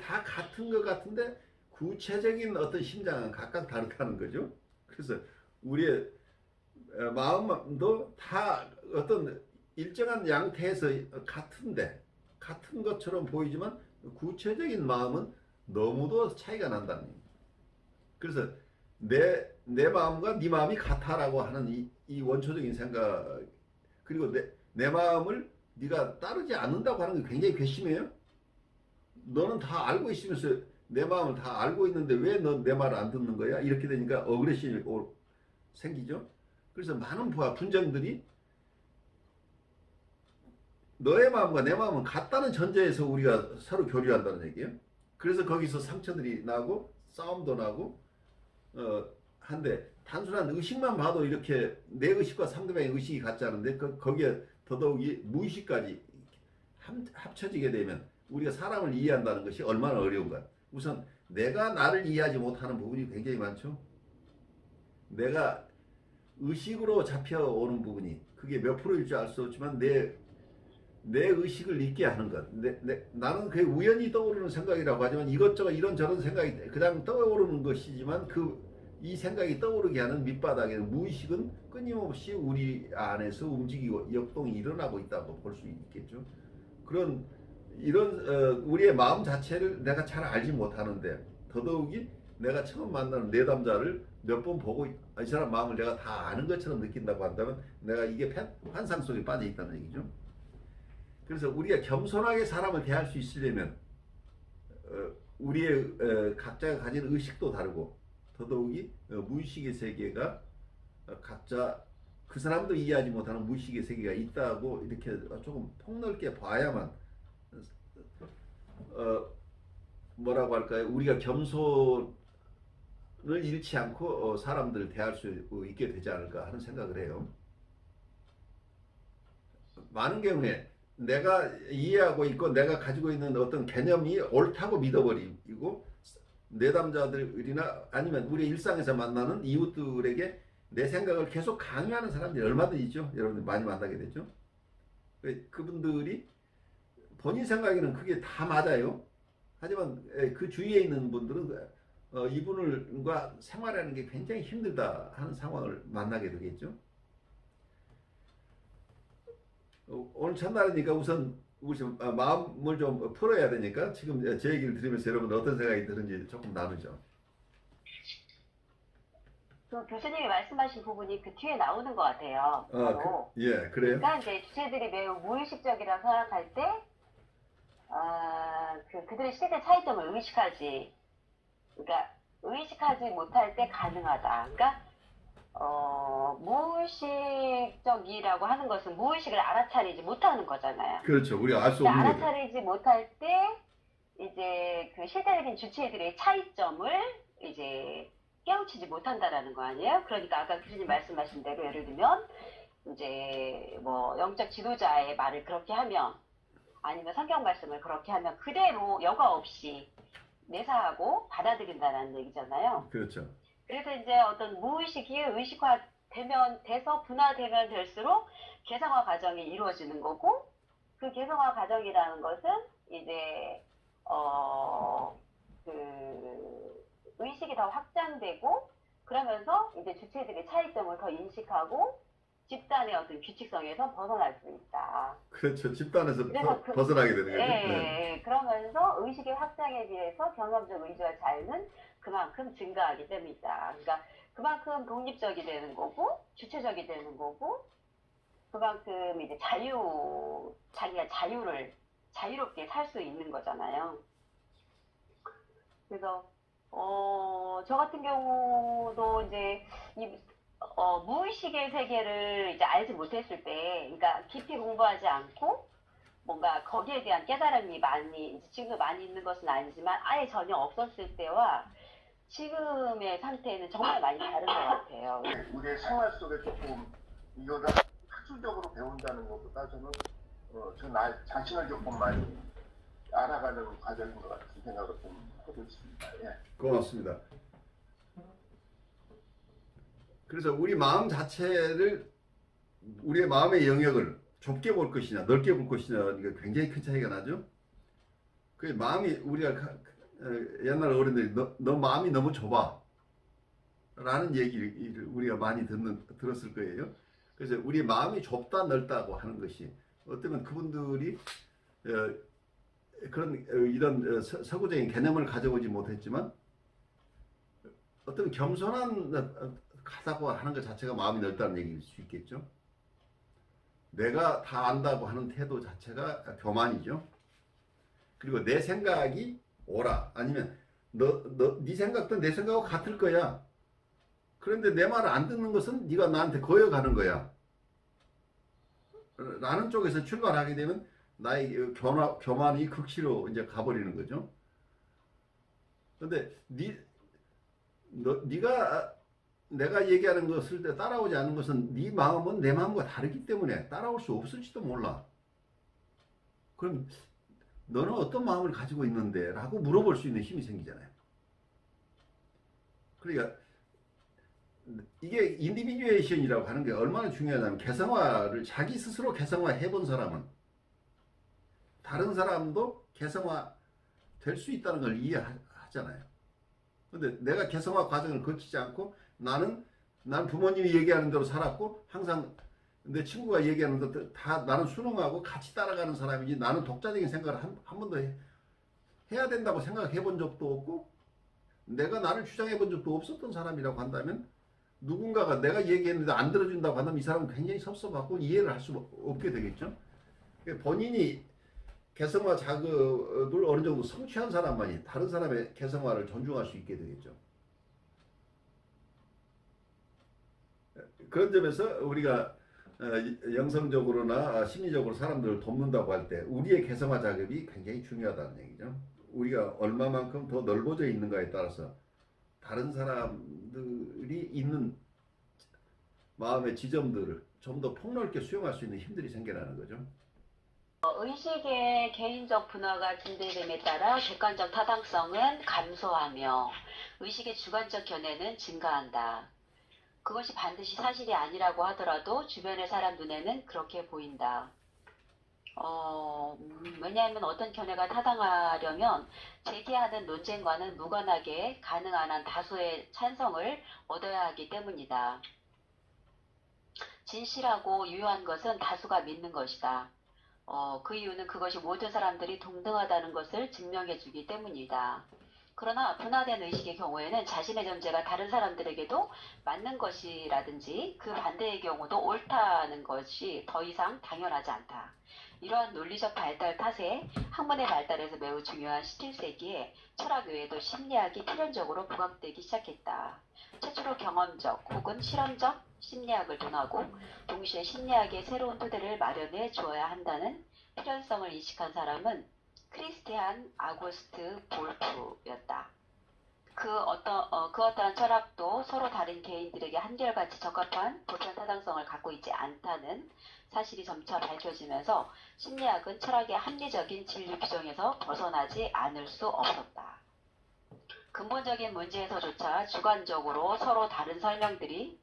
A: 다 같은 것 같은데 구체적인 어떤 심장은 각각 다르다는 거죠. 그래서 우리의 마음도 다 어떤 일정한 양태에서 같은데, 같은 것처럼 보이지만 구체적인 마음은 너무도 차이가 난다는 겁니다. 그래서 내 마음과 네 마음이 같아라고 하는 이 원초적인 생각, 그리고 내 마음을 네가 따르지 않는다고 하는 게 굉장히 괘씸해요. 너는 다 알고 있으면서 내 마음을 다 알고 있는데 왜 넌 내 말을 안 듣는 거야? 이렇게 되니까 어그레션이 생기죠. 그래서 많은 분쟁들이 너의 마음과 내 마음은 같다는 전제에서 우리가 서로 교류한다는 얘기예요. 그래서 거기서 상처들이 나고 싸움도 나고 한데, 단순한 의식만 봐도 이렇게 내 의식과 상대방의 의식이 같지 않은데 거기에 더더욱이 무의식까지 합쳐지게 되면 우리가 사람을 이해한다는 것이 얼마나 어려운가. 우선 내가 나를 이해하지 못하는 부분이 굉장히 많죠. 내가 의식으로 잡혀오는 부분이, 그게 몇 프로일지 알 수 없지만 내 의식을 잊게 하는 것. 나는 그게 우연히 떠오르는 생각이라고 하지만 이것저것 이런저런 생각이 그냥 떠오르는 것이지만 이 생각이 떠오르게 하는 밑바닥에는 무의식은 끊임없이 우리 안에서 움직이고 역동이 일어나고 있다고 볼 수 있겠죠. 이런 우리의 마음 자체를 내가 잘 알지 못하는데, 더더욱이 내가 처음 만나는 내담자를 몇 번 보고 이 사람 마음을 내가 다 아는 것처럼 느낀다고 한다면 내가 이게 환상 속에 빠져 있다는 얘기죠. 그래서 우리가 겸손하게 사람을 대할 수 있으려면 우리의 각자가 가진 의식도 다르고 더더욱이 무의식의 세계가 각자 그 사람도 이해하지 못하는 무의식의 세계가 있다고 이렇게 조금 폭넓게 봐야만 뭐라고 할까요? 우리가 겸손을 잃지 않고 사람들을 대할 수 있게 되지 않을까 하는 생각을 해요. 많은 경우에 내가 이해하고 있고 내가 가지고 있는 어떤 개념이 옳다고 믿어버리고 내담자들이나 아니면 우리 일상에서 만나는 이웃들에게 내 생각을 계속 강요하는 사람들이 얼마든지 있죠. 여러분들 많이 만나게 되죠. 그분들이 본인 생각에는 그게 다 맞아요. 하지만 그 주위에 있는 분들은 이분과 생활하는 게 굉장히 힘들다 하는 상황을 만나게 되겠죠. 오늘 첫날이니까 우선 마음을 좀 풀어야 되니까 지금 제 얘기를 들으면서 여러분 어떤 생각이 드는지 조금 나누죠.
C: 그 교수님이 말씀하신 부분이 그 뒤에 나오는 것 같아요.
A: 예, 그래요.
C: 그러니까 이제 주체들이 매우 무의식적이라고 생각할 때, 그들의 시대 차이점을 의식하지, 그러니까 의식하지 못할 때 가능하다. 그러니까 무의식적이라고 하는 것은 무의식을 알아차리지 못하는 거잖아요.
A: 그렇죠. 우리가 알 수 없는 거죠.
C: 알아차리지 못할 때 이제 그 실제적인 주체들의 차이점을 이제 깨우치지 못한다라는 거 아니에요? 그러니까 아까 교수님 말씀하신 대로 예를 들면 이제 뭐 영적 지도자의 말을 그렇게 하면 아니면 성경 말씀을 그렇게 하면 그대로 여과 없이 내사하고 받아들인다는 얘기잖아요.
A: 그렇죠.
C: 그래서 이제 어떤 무의식이 돼서 분화되면 될수록 개성화 과정이 이루어지는 거고, 그 개성화 과정이라는 것은 이제 그 의식이 더 확장되고, 그러면서 이제 주체들의 차이점을 더 인식하고 집단의 어떤 규칙성에서 벗어날 수 있다.
A: 그렇죠. 집단에서 벗어나게 되는 거죠.
C: 네. 그러면서 의식의 확장에 비해서 경험적 의지와 자유는 그만큼 증가하기 때문이다. 그러니까 그만큼 독립적이 되는 거고 주체적이 되는 거고 그만큼 이제 자기가 자유롭게 살 수 있는 거잖아요. 그래서 저 같은 경우도 이제 무의식의 세계를 이제 알지 못했을 때, 그러니까 깊이 공부하지 않고 뭔가 거기에 대한 깨달음이 지금도 많이 있는 것은 아니지만 아예 전혀 없었을 때와 지금의 상태는 정말 많이 다른 것 같아요.
E: 우리의 생활 속에 조금 이거를 학술적으로 배운다는 것보다 저는 나 자신을 조금 많이 알아가는 과정인 것 같은 생각을 좀 하고 있습니다. 예.
A: 고맙습니다. 그래서 우리 마음 자체를 우리의 마음의 영역을 좁게 볼 것이냐 넓게 볼 것이냐 이게 굉장히 큰 차이가 나죠. 그 마음이 우리가 옛날 어른들이 너 마음이 너무 좁아 라는 얘기를 우리가 많이 들었을 거예요. 그래서 우리 마음이 좁다 넓다고 하는 것이 어쩌면 그분들이 이런 서구적인 개념을 가져오지 못했지만 어떤 겸손한 가다고 하는 것 자체가 마음이 넓다는 얘기일 수 있겠죠. 내가 다 안다고 하는 태도 자체가 교만이죠. 그리고 내 생각이 옳아 아니면 네 생각도 내 생각하고 같을 거야. 그런데 내 말을 안 듣는 것은 네가 나한테 거역하는 거야 라는 쪽에서 출발하게 되면 나의 교만이 극치로 이제 가버리는 거죠. 근데 내가 얘기하는 것을 따라오지 않는 것은 네 마음은 내 마음과 다르기 때문에 따라올 수 없을지도 몰라. 그럼 너는 어떤 마음을 가지고 있는데? 라고 물어볼 수 있는 힘이 생기잖아요. 그러니까 이게 인디비듀에이션이라고 하는 게 얼마나 중요하냐면 개성화를 자기 스스로 개성화 해본 사람은 다른 사람도 개성화 될 수 있다는 걸 이해하잖아요. 근데 내가 개성화 과정을 거치지 않고 난 부모님이 얘기하는 대로 살았고 항상 내 친구가 얘기하는 것도 다 나는 순응하고 같이 따라가는 사람이지 나는 독자적인 생각을 한 번도 해야 된다고 생각해 본 적도 없고 내가 나를 주장해 본 적도 없었던 사람이라고 한다면 누군가가 내가 얘기했는데 안 들어준다고 한다면 이 사람은 굉장히 섭섭하고 이해를 할 수 없게 되겠죠. 본인이 개성화 작업을 어느 정도 성취한 사람만이 다른 사람의 개성화를 존중할 수 있게 되겠죠. 그런 점에서 우리가 영성적으로나 심리적으로 사람들을 돕는다고 할 때 우리의 개성화 작업이 굉장히 중요하다는 얘기죠. 우리가 얼마만큼 더 넓어져 있는가에 따라서 다른 사람들이 있는 마음의 지점들을 좀 더 폭넓게 수용할 수 있는 힘들이 생겨나는 거죠.
C: 의식의 개인적 분화가 증대됨에 따라 객관적 타당성은 감소하며 의식의 주관적 견해는 증가한다. 그것이 반드시 사실이 아니라고 하더라도 주변의 사람 눈에는 그렇게 보인다. 왜냐하면 어떤 견해가 타당하려면 제기하는 논쟁과는 무관하게 가능한 한 다수의 찬성을 얻어야 하기 때문이다. 진실하고 유효한 것은 다수가 믿는 것이다. 그 이유는 그것이 모든 사람들이 동등하다는 것을 증명해 주기 때문이다. 그러나 분화된 의식의 경우에는 자신의 존재가 다른 사람들에게도 맞는 것이라든지 그 반대의 경우도 옳다는 것이 더 이상 당연하지 않다. 이러한 논리적 발달 탓에 학문의 발달에서 매우 중요한 17세기에 철학 외에도 심리학이 필연적으로 부각되기 시작했다. 최초로 경험적 혹은 실험적 심리학을 논하고 동시에 심리학의 새로운 토대를 마련해 주어야 한다는 필연성을 인식한 사람은 크리스티안 아구스트 볼프였다. 그 어떠한 철학도 서로 다른 개인들에게 한결같이 적합한 보편 타당성을 갖고 있지 않다는 사실이 점차 밝혀지면서 심리학은 철학의 합리적인 진리 규정에서 벗어나지 않을 수 없었다. 근본적인 문제에서조차 주관적으로 서로 다른 설명들이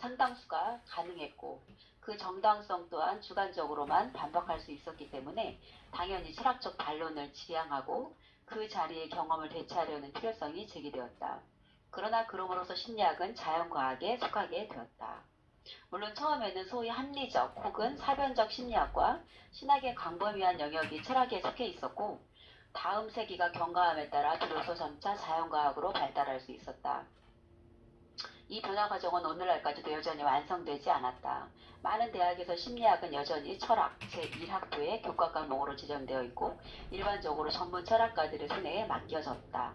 C: 상당수가 가능했고 그 정당성 또한 주관적으로만 반박할 수 있었기 때문에 당연히 철학적 반론을 지향하고 그 자리의 경험을 대체하려는 필요성이 제기되었다. 그러나 그럼으로써 심리학은 자연과학에 속하게 되었다. 물론 처음에는 소위 합리적 혹은 사변적 심리학과 신학의 광범위한 영역이 철학에 속해 있었고 다음 세기가 경과함에 따라 비로소 점차 자연과학으로 발달할 수 있었다. 이 변화 과정은 오늘날까지도 여전히 완성되지 않았다. 많은 대학에서 심리학은 여전히 철학 제1학부의 교과 과목으로 지정되어 있고 일반적으로 전문 철학가들의 손에 맡겨졌다.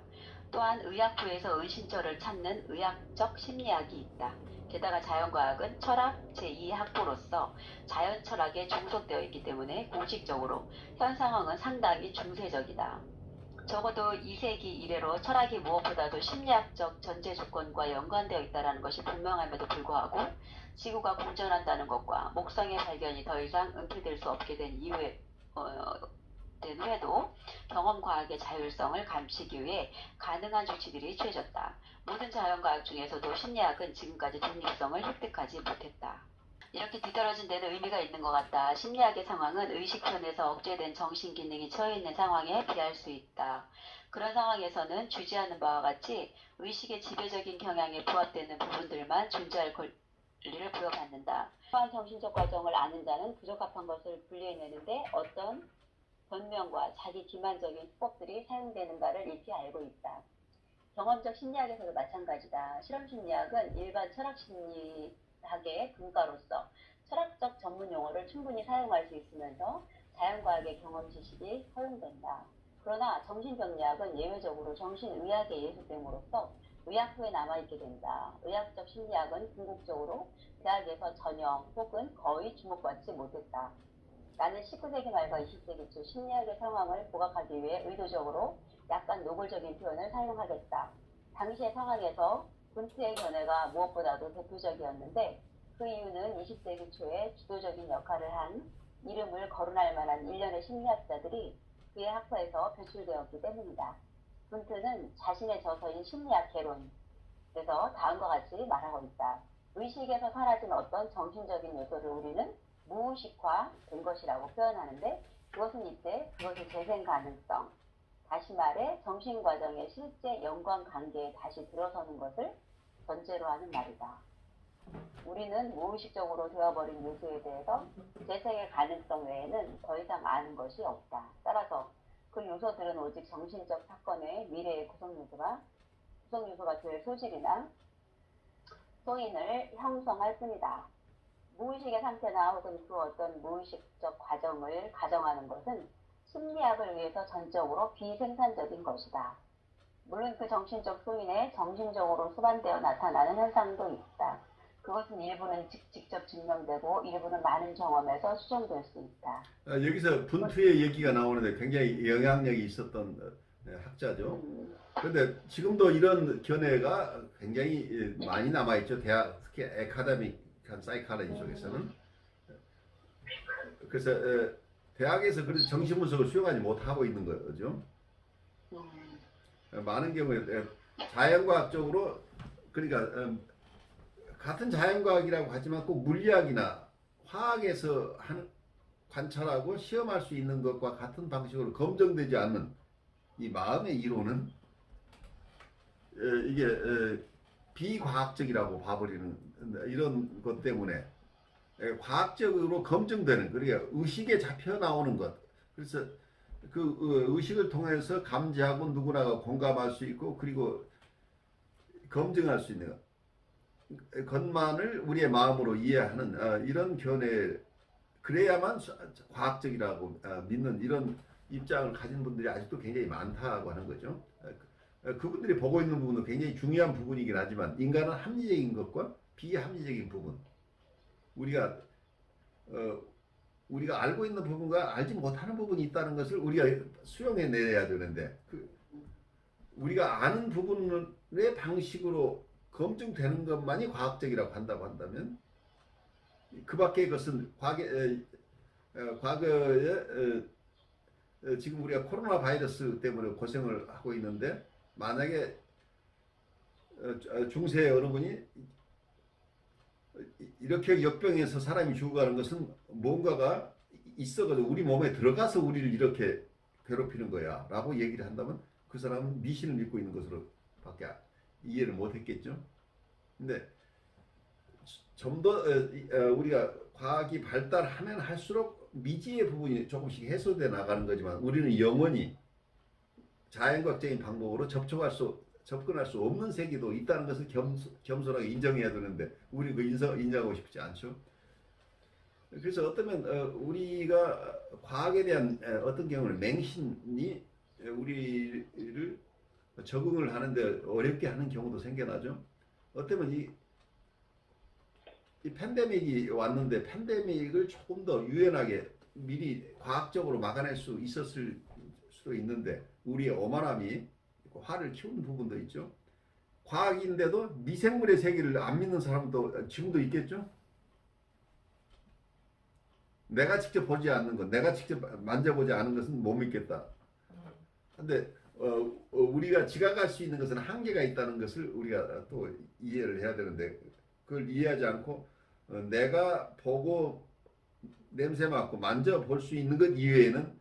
C: 또한 의학부에서 은신처를 찾는 의학적 심리학이 있다. 게다가 자연과학은 철학 제2학부로서 자연철학에 종속되어 있기 때문에 공식적으로 현 상황은 상당히 중세적이다. 적어도 2세기 이래로 철학이 무엇보다도 심리학적 전제 조건과 연관되어 있다는 것이 분명함에도 불구하고 지구가 공전한다는 것과 목성의 발견이 더 이상 은폐될 수 없게 된 후에도 경험과학의 자율성을 감추기 위해 가능한 조치들이 취해졌다. 모든 자연과학 중에서도 심리학은 지금까지 독립성을 획득하지 못했다. 이렇게 뒤떨어진 데는 의미가 있는 것 같다. 심리학의 상황은 의식편에서 억제된 정신기능이 처해있는 상황에 비할 수 있다. 그런 상황에서는 주지하는 바와 같이 의식의 지배적인 경향에 부합되는 부분들만 존재할 권리를 부여받는다. 이러한 정신적 과정을 아는 자는 부적합한 것을 분리해내는데 어떤 변명과 자기 기만적인 수법들이 사용되는가를 익히 알고 있다. 경험적 심리학에서도 마찬가지다. 실험심리학은 일반 철학심리학의 근거로서 철학적 전문 용어를 충분히 사용할 수 있으면서 자연과학의 경험 지식이 허용된다. 그러나 정신병리학은 예외적으로 정신의학의 예술됨으로써 의학부에 남아있게 된다. 의학적 심리학은 궁극적으로 대학에서 전혀 혹은 거의 주목받지 못했다. 나는 19세기 말과 20세기 초 심리학의 상황을 부각하기 위해 의도적으로 약간 노골적인 표현을 사용하겠다. 당시의 상황에서 분트의 견해가 무엇보다도 대표적이었는데 그 이유는 20세기 초에 주도적인 역할을 한 이름을 거론할 만한 일련의 심리학자들이 그의 학파에서 배출되었기 때문이다. 분트는 자신의 저서인 심리학 개론에서 다음과 같이 말하고 있다. 의식에서 사라진 어떤 정신적인 요소를 우리는 무의식화된 것이라고 표현하는데 그것은 이때 그것의 재생 가능성, 다시 말해 정신과정의 실제 연관관계에 다시 들어서는 것을 전제로 하는 말이다. 우리는 무의식적으로 되어버린 요소에 대해서 재생의 가능성 외에는 더 이상 아는 것이 없다. 따라서 그 요소들은 오직 정신적 사건의 미래의 구성 요소가 구성 요소가 될 소질이나 소인을 형성할 뿐이다. 무의식의 상태나 혹은 그 어떤 무의식적 과정을 가정하는 것은 심리학을 위해서 전적으로 비생산적인 것이다. 물론 그 정신적 소인에 정신적으로 수반되어 나타나는 현상도 있다. 그것은 일부는 직접 증명되고 일부는 많은 경험에서 수정될 수 있다.
A: 여기서 분투의 얘기가 나오는데 굉장히 영향력이 있었던 학자죠. 그런데 지금도 이런 견해가 굉장히 많이 남아있죠. 대학, 특히 에카데믹한 사이칼로지 쪽에서는. 그래서 대학에서 그런 정신분석을 수용하지 못하고 있는 거죠. 많은 경우에 자연과학적으로, 그러니까 같은 자연과학이라고 하지만 꼭 물리학이나 화학에서 관찰하고 시험할 수 있는 것과 같은 방식으로 검증되지 않는 이 마음의 이론은 이게 비과학적이라고 봐버리는 이런 것 때문에 과학적으로 검증되는, 그러니까 의식에 잡혀 나오는 것, 그래서 그 의식을 통해서 감지하고 누구나가 공감할 수 있고 그리고 검증할 수 있는 것만을 우리의 마음으로 이해하는 이런 견해, 그래야만 과학적이라고 믿는 이런 입장을 가진 분들이 아직도 굉장히 많다고 하는 거죠. 그분들이 보고 있는 부분도 굉장히 중요한 부분이긴 하지만 인간은 합리적인 것과 비합리적인 부분, 우리가 알고 있는 부분과 알지 못하는 부분이 있다는 것을 우리가 수용해 내야 되는데, 우리가 아는 부분의 방식으로 검증되는 것만이 과학적이라고 한다고 한다면 그 밖의 것은 과거에 지금 우리가 코로나 바이러스 때문에 고생을 하고 있는데, 만약에 중세 어느 분이 이렇게 역병에서 사람이 죽어가는 것은 뭔가가 있어가지고 우리 몸에 들어가서 우리를 이렇게 괴롭히는 거야 라고 얘기를 한다면 그 사람은 미신을 믿고 있는 것으로 밖에 이해를 못했겠죠. 근데 좀 더 우리가 과학이 발달하면 할수록 미지의 부분이 조금씩 해소돼 나가는 거지만 우리는 영원히 자연과학적인 방법으로 접근할 수 없는 세계도 있다는 것을 겸손하게 인정해야 되는데 우리 그 인정하고 싶지 않죠. 그래서 어쩌면 우리가 과학에 대한 어떤 경우는 맹신이 우리를 적응을 하는데 어렵게 하는 경우도 생겨나죠. 어쩌면 이 팬데믹이 왔는데 팬데믹을 조금 더 유연하게 미리 과학적으로 막아낼 수 있었을 수도 있는데 우리의 오만함이 화를 키우는 부분도 있죠. 과학인데도 미생물의 세계를 안 믿는 사람도 지금도 있겠죠. 내가 직접 보지 않는 것, 내가 직접 만져보지 않은 것은 못 믿겠다. 근데 우리가 지각할 수 있는 것은 한계가 있다는 것을 우리가 또 이해를 해야 되는데 그걸 이해하지 않고 내가 보고 냄새 맡고 만져볼 수 있는 것 이외에는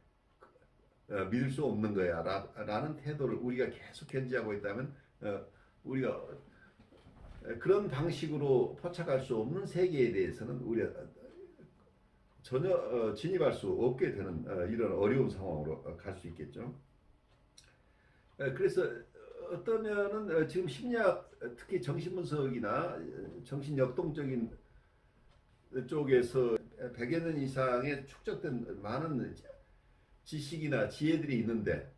A: 믿을 수 없는 거야 라는 태도를 우리가 계속 견지하고 있다면 우리가 그런 방식으로 포착할 수 없는 세계에 대해서는 우리가 전혀 진입할 수 없게 되는 이런 어려운 상황으로 갈 수 있겠죠. 그래서 어떠면은 지금 심리학, 특히 정신분석이나 정신역동적인 쪽에서 100여 년 이상의 축적된 많은 지식이나 지혜들이 있는데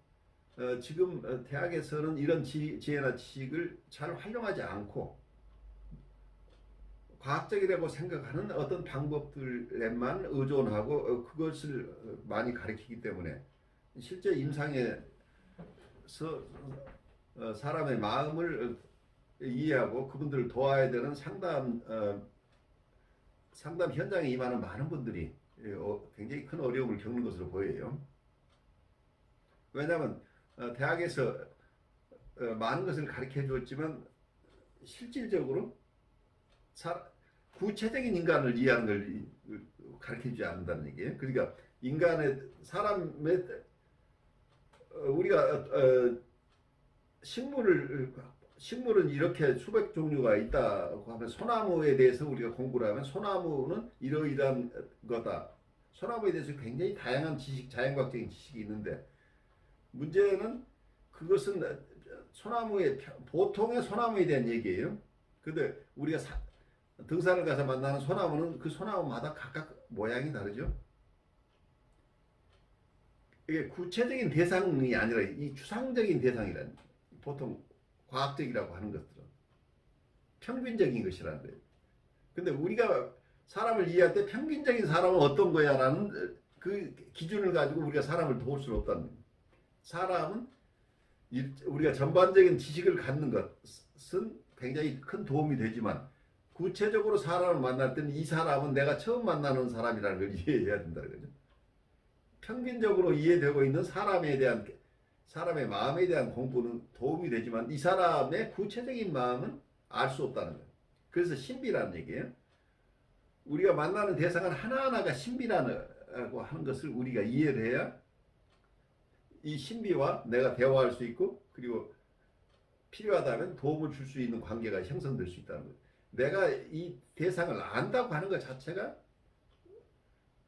A: 지금 대학에서는 이런 지혜나 지식을 잘 활용하지 않고 과학적이라고 생각하는 어떤 방법들에만 의존하고 그것을 많이 가르치기 때문에 실제 임상에서 사람의 마음을 이해하고 그분들을 도와야 되는 상담 현장에 임하는 많은 분들이 굉장히 큰 어려움을 겪는 것으로 보여요. 왜냐하면 대학에서 많은 것을 가르쳐 주었지만 실질적으로 구체적인 인간을 이해하는 걸 가르쳐 주지 않는다는 얘기예요. 그러니까 사람의 우리가 식물은 이렇게 수백 종류가 있다고 하면 소나무에 대해서 우리가 공부를 하면 소나무는 이러이러한 거다. 소나무에 대해서 굉장히 다양한 지식, 자연과학적인 지식이 있는데 문제는 그것은 소나무의 보통의 소나무에 대한 얘기예요. 근데 우리가 등산을 가서 만나는 소나무는 그 소나무마다 각각 모양이 다르죠. 이게 구체적인 대상이 아니라 이 추상적인 대상이란, 보통 과학적이라고 하는 것들은 평균적인 것이라는 거예요. 근데 우리가 사람을 이해할 때 평균적인 사람은 어떤 거야라는 그 기준을 가지고 우리가 사람을 도울 수는 없다는 거예요. 사람은 우리가 전반적인 지식을 갖는 것은 굉장히 큰 도움이 되지만, 구체적으로 사람을 만날 때는 이 사람은 내가 처음 만나는 사람이라는 걸 이해해야 된다는 거죠. 평균적으로 이해되고 있는 사람에 대한, 사람의 마음에 대한 공부는 도움이 되지만 이 사람의 구체적인 마음은 알 수 없다는 거예요. 그래서 신비라는 얘기예요. 우리가 만나는 대상은 하나하나가 신비라고 하는 것을 우리가 이해를 해야 이 신비와 내가 대화할 수 있고, 그리고 필요하다면 도움을 줄 수 있는 관계가 형성될 수 있다는 거예요. 내가 이 대상을 안다고 하는 것 자체가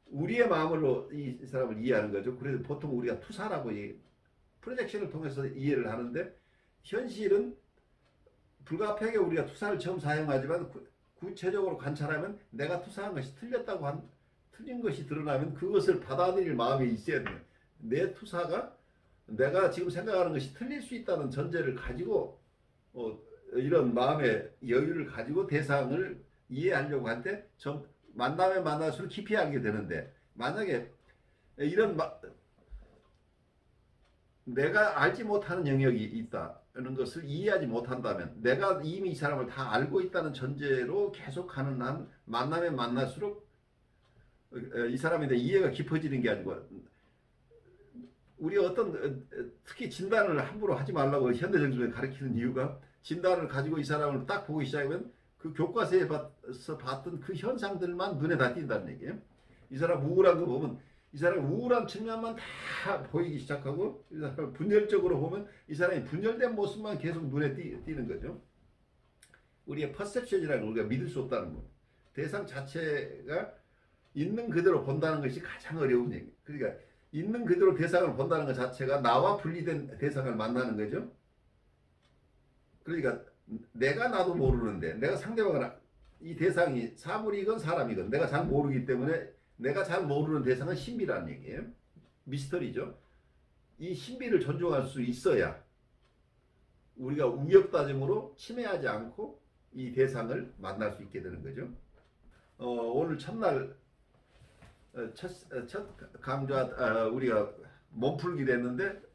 A: 우리의 마음으로 이 사람을 이해하는 거죠. 그래서 보통 우리가 투사라고 프로젝션을 통해서 이해를 하는데, 현실은 불가피하게 우리가 투사를 처음 사용하지만 구체적으로 관찰하면 내가 투사한 것이 틀린 것이 드러나면 그것을 받아들일 마음이 있어야 돼요. 내 투사가 내가 지금 생각하는 것이 틀릴 수 있다는 전제를 가지고 이런 마음의 여유를 가지고 대상을 이해하려고 할 때 만나면 만날수록 깊이 알게 되는데, 만약에 이런 내가 알지 못하는 영역이 있다는 것을 이해하지 못한다면, 내가 이미 이 사람을 다 알고 있다는 전제로 계속하는 한 만나면 만날수록 이 사람에 대해 이해가 깊어지는 게 아니고, 우리가 특히 진단을 함부로 하지 말라고 현대정신에 가르치는 이유가, 진단을 가지고 이 사람을 딱 보기 시작하면 그 교과서에서 봤던 그 현상들만 눈에 다 띈다는 얘기예요. 이 사람 우울한 거 보면 이 사람의 우울한 측면만 다 보이기 시작하고, 이 사람을 분열적으로 보면 이 사람이 분열된 모습만 계속 눈에 띄는 거죠. 우리의 퍼셉션이라는 걸 우리가 믿을 수 없다는 거. 대상 자체가 있는 그대로 본다는 것이 가장 어려운 얘기예요. 그러니까 있는 그대로 대상을 본다는 것 자체가 나와 분리된 대상을 만나는 거죠. 그러니까 내가 나도 모르는데, 내가 상대방을, 이 대상이 사물이건 사람이건 내가 잘 모르기 때문에, 내가 잘 모르는 대상은 신비라는 얘기예요. 미스터리죠. 이 신비를 존중할 수 있어야 우리가 우격다짐으로 침해하지 않고 이 대상을 만날 수 있게 되는 거죠. 오늘 첫날 첫 강좌 우리가 몸풀기를 했는데,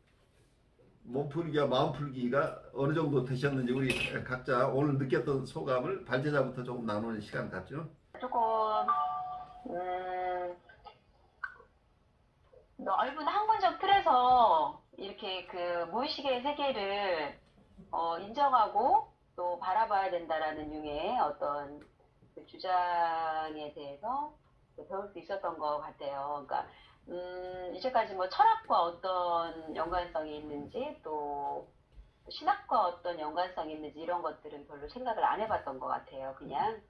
A: 몸풀기와 마음풀기가 어느 정도 되셨는지 우리 각자 오늘 느꼈던 소감을 발제자부터 조금 나누는 시간 갖죠.
C: 조금 넓은 학문적 틀에서 이렇게 그 무의식의 세계를 인정하고 또 바라봐야 된다라는 융의 어떤 그 주장에 대해서 배울 수 있었던 것 같아요. 그러니까 이제까지 뭐 철학과 어떤 연관성이 있는지, 또 신학과 어떤 연관성이 있는지, 이런 것들은 별로 생각을 안 해봤던 것 같아요. 그냥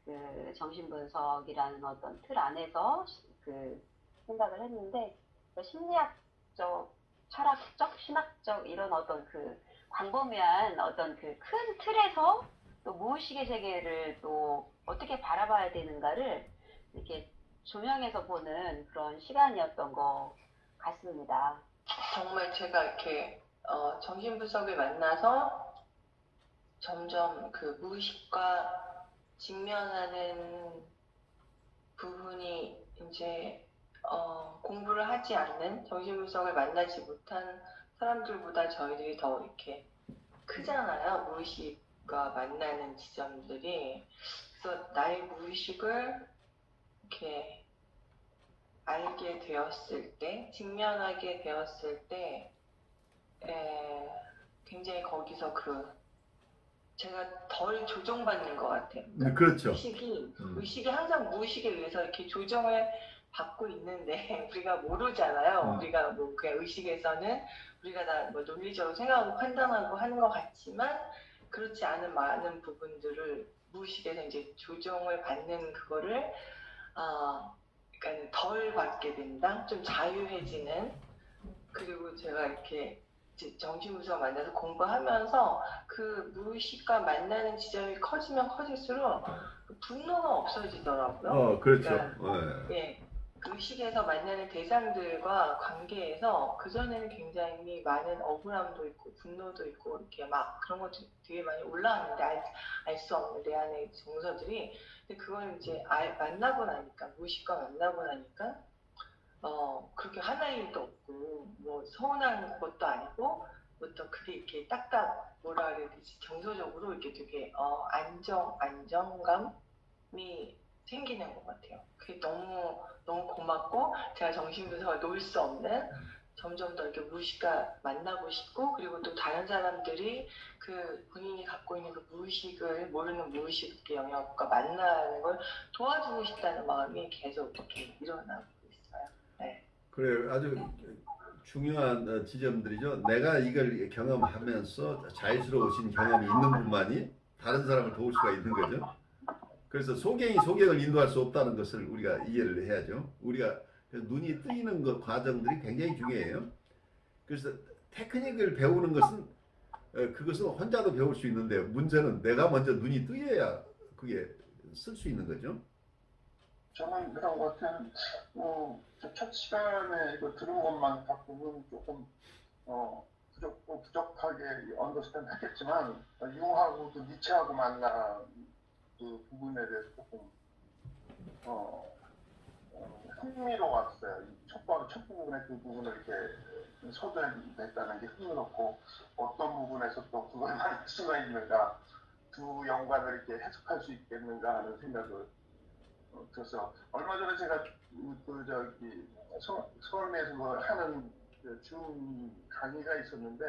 C: 그 정신분석이라는 어떤 틀 안에서 그 생각을 했는데, 심리학적, 철학적, 신학적 이런 어떤 그 광범위한 어떤 그 큰 틀에서 또 무의식의 세계를 또 어떻게 바라봐야 되는가를 이렇게 조명해서 보는 그런 시간이었던 것 같습니다.
B: 정말 제가 이렇게 정신분석을 만나서 점점 그 무의식과 직면하는 부분이 이제 공부를 하지 않는, 정신분석을 만나지 못한 사람들보다 저희들이 더 이렇게 크잖아요. 무의식과 만나는 지점들이. 그래서 나의 무의식을 이렇게 알게 되었을 때, 직면하게 되었을 때, 굉장히 거기서 제가 덜 조정받는 것 같아요.
A: 그렇죠.
B: 의식이 항상 무의식에 의해서 이렇게 조정을 받고 있는데 우리가 모르잖아요. 우리가 뭐 그냥 의식에서는 우리가 다 뭐 논리적으로 생각하고 판단하고 하는 것 같지만, 그렇지 않은 많은 부분들을 무의식에서 이제 조정을 받는 그거를 그러니까 덜 받게 된다, 좀 자유해지는. 그리고 제가 이렇게 정신분석 만나서 공부하면서 그 무의식과 만나는 지점이 커지면 커질수록 그 분노가 없어지더라고요.
A: 그렇죠.
B: 그러니까, 예, 그 의식에서 만나는 대상들과 관계에서 그전에는 굉장히 많은 억울함도 있고 분노도 있고 이렇게 막 그런 것들이 되게 많이 올라왔는데 알 수 없는 내 안의 정서들이. 근데 그걸 이제 만나고 나니까, 무의식과 만나고 나니까 그렇게 하나의 일도 없고, 뭐, 서운한 것도 아니고, 또 그게 이렇게 딱딱, 뭐라 그래야 되지, 정서적으로 이렇게 되게, 안정감이 생기는 것 같아요. 그게 너무, 너무 고맙고, 제가 정신분석을 놓을 수 없는, 점점 더 이렇게 무의식과 만나고 싶고, 그리고 또 다른 사람들이 그 본인이 갖고 있는 그 무의식을, 모르는 무의식의 영역과 만나는 걸 도와주고 싶다는 마음이 계속 이렇게 일어나고 있어요. 네.
A: 그래, 아주 중요한 지점들이죠. 내가 이걸 경험하면서 자유스러우신 경험이 있는 분만이 다른 사람을 도울 수가 있는 거죠. 그래서 소경이 소경을 인도할 수 없다는 것을 우리가 이해를 해야죠. 우리가 눈이 뜨이는 것 과정들이 굉장히 중요해요. 그래서 테크닉을 배우는 것은 그것은 혼자도 배울 수 있는데, 문제는 내가 먼저 눈이 뜨여야 그게 쓸 수 있는 거죠.
E: 저는 그런 것 같은, 첫 시간에 이거 들은 것만 갖고는 조금, 부족하게 언더스탠드 했겠지만, 융하고 또 니체하고 만난 그 부분에 대해서 조금, 흥미로웠어요. 첫 부분에 그 부분을 이렇게 소개했다는 게 흥미롭고, 어떤 부분에서 또 그걸 만들 수가 있는가, 두 연관을 이렇게 해석할 수 있겠는가 하는 생각을 들었어요. 얼마 전에 제가 서울에서 하는 줌 강의가 있었는데,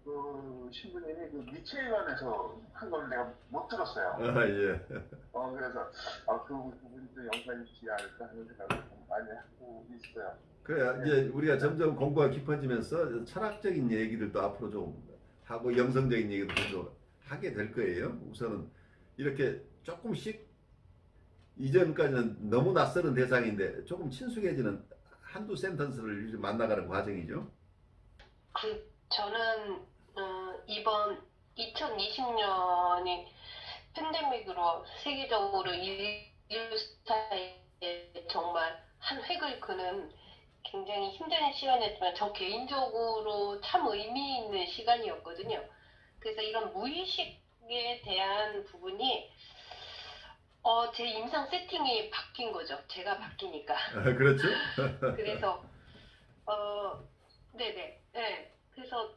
E: 그 신부님이 그 니체에 관해서 한 걸 내가 못 들었어요.
A: 예.
E: 그래서 그 부분도 연관이 있지 않을까 하는 생각을 좀 많이 하고 있어요.
A: 그래, 이제 우리가 점점 공부가 깊어지면서 철학적인 얘기들도 앞으로 좀 하고 영성적인 얘기도 좀 하게 될 거예요. 우선은 이렇게 조금씩, 이전까지는 너무 낯설은 대상인데 조금 친숙해지는 한두 센텐스를 만나가는 과정이죠.
D: 저는 이번 2020년이 팬데믹으로 세계적으로 인류 사회에 정말 한 획을 그는 굉장히 힘든 시간이었지만, 저 개인적으로 참 의미 있는 시간이었거든요. 그래서 이런 무의식에 대한 부분이 제 임상 세팅이 바뀐 거죠. 제가 바뀌니까.
A: 그렇죠.
D: 그래서 네네. 네. 그래서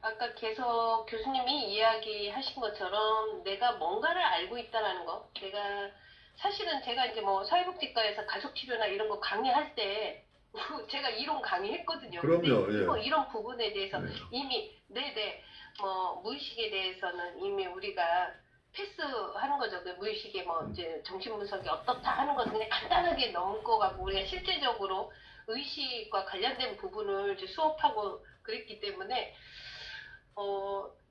D: 아까 계속 교수님이 이야기하신 것처럼 내가 뭔가를 알고 있다라는 거. 사실은 제가 이제 뭐 사회복지과에서 가족치료나 이런 거 강의할 때 제가 이론 강의했거든요.
A: 그럼요.
D: 근데
A: 예.
D: 이런 부분에 대해서
A: 네.
D: 이미 무의식에 대해서는 이미 우리가 패스하는 거죠. 그 무의식의 이제 정신분석이 어떻다 하는 것은 그냥 간단하게 넘어가고, 우리가 실제적으로 의식과 관련된 부분을 이제 수업하고 그랬기 때문에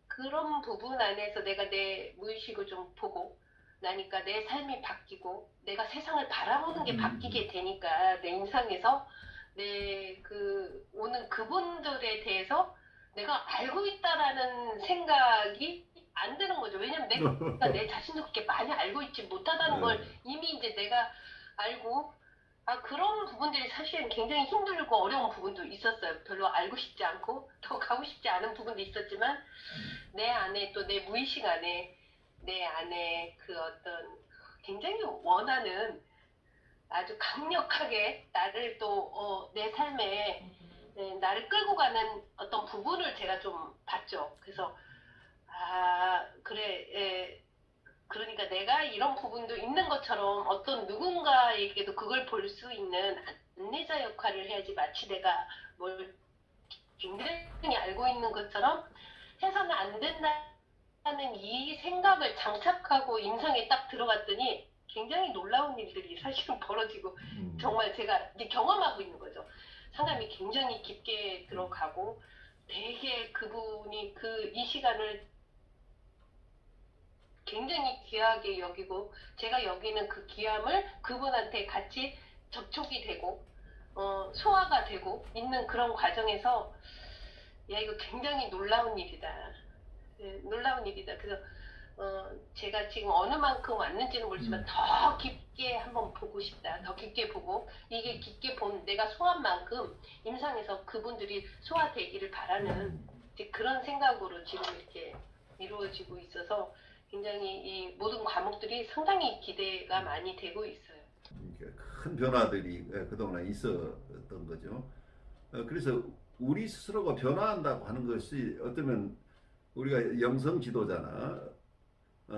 D: 그런 부분 안에서 내가 내 무의식을 좀 보고 나니까 내 삶이 바뀌고 내가 세상을 바라보는 게 바뀌게 되니까, 내 인상에서 오는 그분들에 대해서 내가 알고 있다라는 생각이 안 드는 거죠. 왜냐면 내가 내 자신도 그렇게 많이 알고 있지 못하다는 걸 이미 이제 내가 알고, 그런 부분들이 사실은 굉장히 힘들고 어려운 부분도 있었어요. 별로 알고 싶지 않고 더 가고 싶지 않은 부분도 있었지만, 내 안에 또 내 무의식 안에 내 안에 그 어떤 굉장히 원하는, 아주 강력하게 나를 또 내 삶에 나를 끌고 가는 어떤 부분을 제가 좀 봤죠. 그래서 그래, 그러니까 내가 이런 부분도 있는 것처럼 어떤 누군가에게도 그걸 볼 수 있는 안내자 역할을 해야지, 마치 내가 뭘 굉장히 알고 있는 것처럼 해서는 안 된다는 이 생각을 장착하고 임상에 딱 들어갔더니 굉장히 놀라운 일들이 사실은 벌어지고, 정말 제가 이제 경험하고 있는 거죠. 상담이 굉장히 깊게 들어가고, 되게 그분이 이 시간을 굉장히 귀하게 여기고, 제가 여기는 그 귀함을 그분한테 같이 접촉이 되고 소화가 되고 있는 그런 과정에서 야, 이거 굉장히 놀라운 일이다. 네, 놀라운 일이다. 그래서 제가 지금 어느 만큼 왔는지는 모르지만 더 깊게 한번 보고 싶다. 더 깊게 보고 이게 깊게 본 내가 소한 만큼 임상에서 그분들이 소화되기를 바라는 이제 그런 생각으로 지금 이렇게 이루어지고 있어서 굉장히 이 모든 과목들이 상당히 기대가 많이 되고 있어요.
A: 큰 변화들이 그동안 있었던 거죠. 그래서 우리 스스로가 변화한다고 하는 것이 어쩌면 우리가 영성 지도자나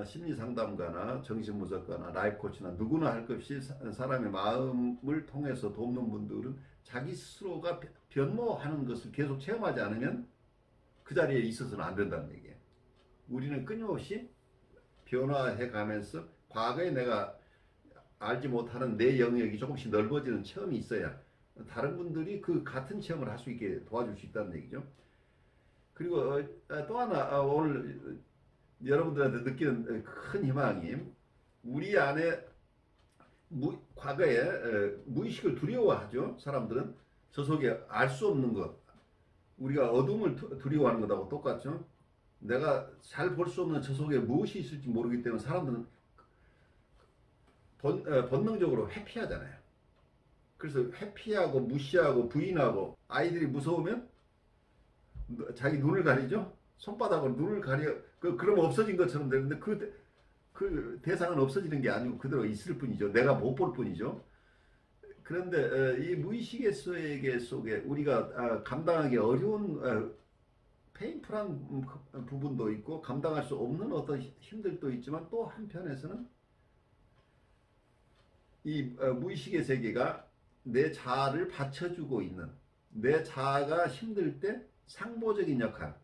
A: 심리 상담가나 정신무적가나 라이프 코치나 누구나 할 것 없이 사람의 마음을 통해서 돕는 분들은 자기 스스로가 변모하는 것을 계속 체험하지 않으면 그 자리에 있어서는 안 된다는 얘기예요. 우리는 끊임없이 변화해 가면서 과거에 내가 알지 못하는 내 영역이 조금씩 넓어지는 체험이 있어야 다른 분들이 그 같은 체험을 할 수 있게 도와줄 수 있다는 얘기죠. 그리고 또 하나 오늘 여러분들한테 느끼는 큰 희망이 우리 안에 과거에 무의식을 두려워하죠. 사람들은 저 속에 알 수 없는 것, 우리가 어둠을 두려워하는 것하고 똑같죠. 내가 잘 볼 수 없는 저 속에 무엇이 있을지 모르기 때문에 사람들은 본능적으로 회피하잖아요. 그래서 회피하고 무시하고 부인하고 아이들이 무서우면 자기 눈을 가리죠. 손바닥으로 눈을 가려 그럼 없어진 것처럼 되는데 그 대상은 없어지는 게 아니고 그대로 있을 뿐이죠. 내가 못 볼 뿐이죠. 그런데 이 무의식의 세계 속에 우리가 감당하기 어려운 페인풀한 부분도 있고 감당할 수 없는 어떤 힘들도 있지만 또 한편에서는 이 무의식의 세계가 내 자아를 받쳐주고 있는 내 자아가 힘들 때 상보적인 역할,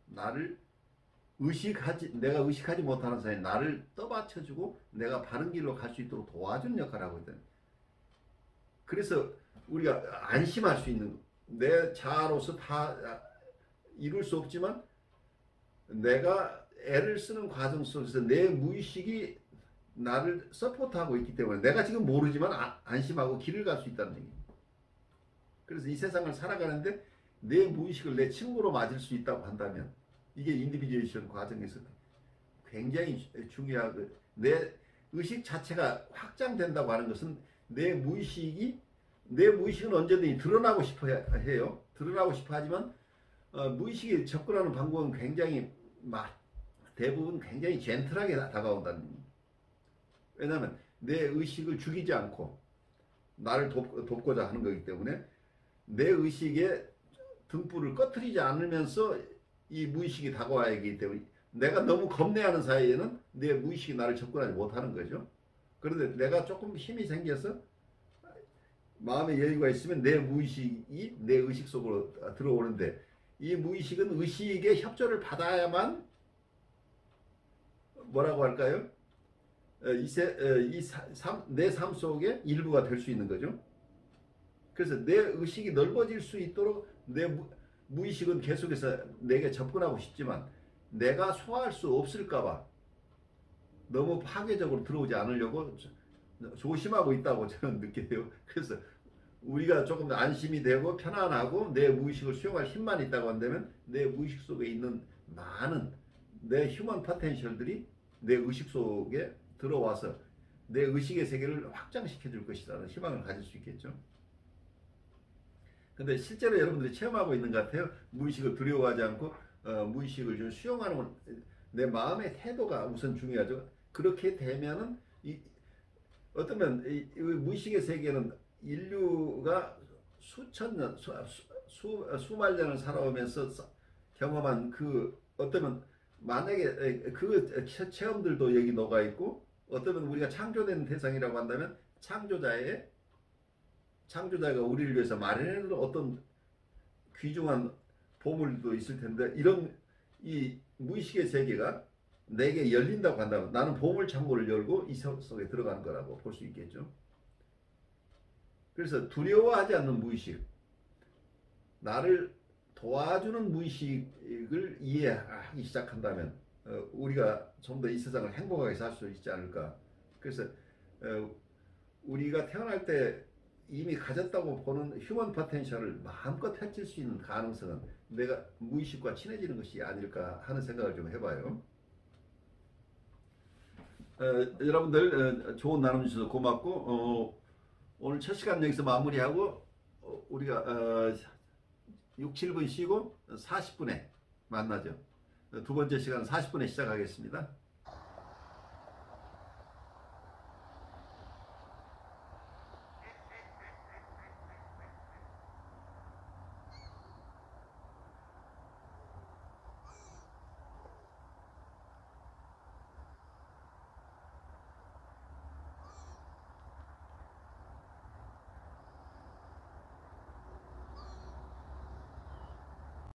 A: 내가 의식하지 못하는 사이에 나를 떠받쳐주고 내가 바른 길로 갈 수 있도록 도와주는 역할을 하고 있다. 그래서 우리가 안심할 수 있는 내 자아로서 다 이룰 수 없지만 내가 애를 쓰는 과정 속에서 내 무의식이 나를 서포트하고 있기 때문에 내가 지금 모르지만 안심하고 길을 갈 수 있다는 얘기입니다. 그래서 이 세상을 살아가는데 내 무의식을 내 친구로 맞을 수 있다고 한다면 이게 인디비듀에이션 과정에서 굉장히 중요하고 내 의식 자체가 확장된다고 하는 것은 내 무의식은 언제든지 드러나고 싶어 해요. 드러나고 싶어 하지만 무의식에 접근하는 방법은 굉장히 대부분 굉장히 젠틀하게 다가온다는 겁니다. 왜냐하면 내 의식을 죽이지 않고 나를 돕고자 하는 거기 때문에 내 의식에 등불을 꺼트리지 않으면서 이 무의식이 다가와야 하기 때문에 내가 너무 겁내하는 사이에는 내 무의식이 나를 접근하지 못하는 거죠. 그런데 내가 조금 힘이 생겨서 마음의 여유가 있으면 내 무의식이 내 의식 속으로 들어오는데 이 무의식은 의식의 협조를 받아야만 뭐라고 할까요? 내 삶 속의 일부가 될 수 있는 거죠. 그래서 내 의식이 넓어질 수 있도록 내 무의식은 계속해서 내게 접근하고 싶지만 내가 소화할 수 없을까봐 너무 파괴적으로 들어오지 않으려고 조심하고 있다고 저는 느껴요. 그래서 우리가 조금 더 안심이 되고 편안하고 내 무의식을 수용할 힘만 있다고 한다면 내 무의식 속에 있는 많은 내 휴먼 포텐셜들이 내 의식 속에 들어와서 내 의식의 세계를 확장시켜 줄 것이라는 희망을 가질 수 있겠죠. 근데 실제로 여러분들이 체험하고 있는 것 같아요. 무의식을 두려워하지 않고 무의식을 좀 수용하는 내 마음의 태도가 우선 중요하죠. 그렇게 되면은 어쩌면 이 무의식의 세계는 인류가 수천 년, 수만 년을 살아오면서 경험한 어쩌면 만약에 그 체험들도 여기 녹아 있고 어쩌면 우리가 창조된 대상이라고 한다면 창조자가 우리를 위해서 마련해놓은 어떤 귀중한 보물도 있을 텐데 이런 이 무의식의 세계가 내게 열린다고 한다면 나는 보물 창고를 열고 이 속에 들어가는 거라고 볼 수 있겠죠. 그래서 두려워하지 않는 무의식, 나를 도와주는 무의식을 이해하기 시작한다면 우리가 좀 더 이 세상을 행복하게 살 수 있지 않을까. 그래서 우리가 태어날 때 이미 가졌다고 보는 휴먼 포텐셜을 마음껏 펼칠 수 있는 가능성은 내가 무의식과 친해지는 것이 아닐까 하는 생각을 좀 해봐요. 여러분들 좋은 나눔 주셔서 고맙고 오늘 첫 시간 여기서 마무리하고 우리가 6, 7분 쉬고 40분에 만나죠. 두 번째 시간 40분에 시작하겠습니다.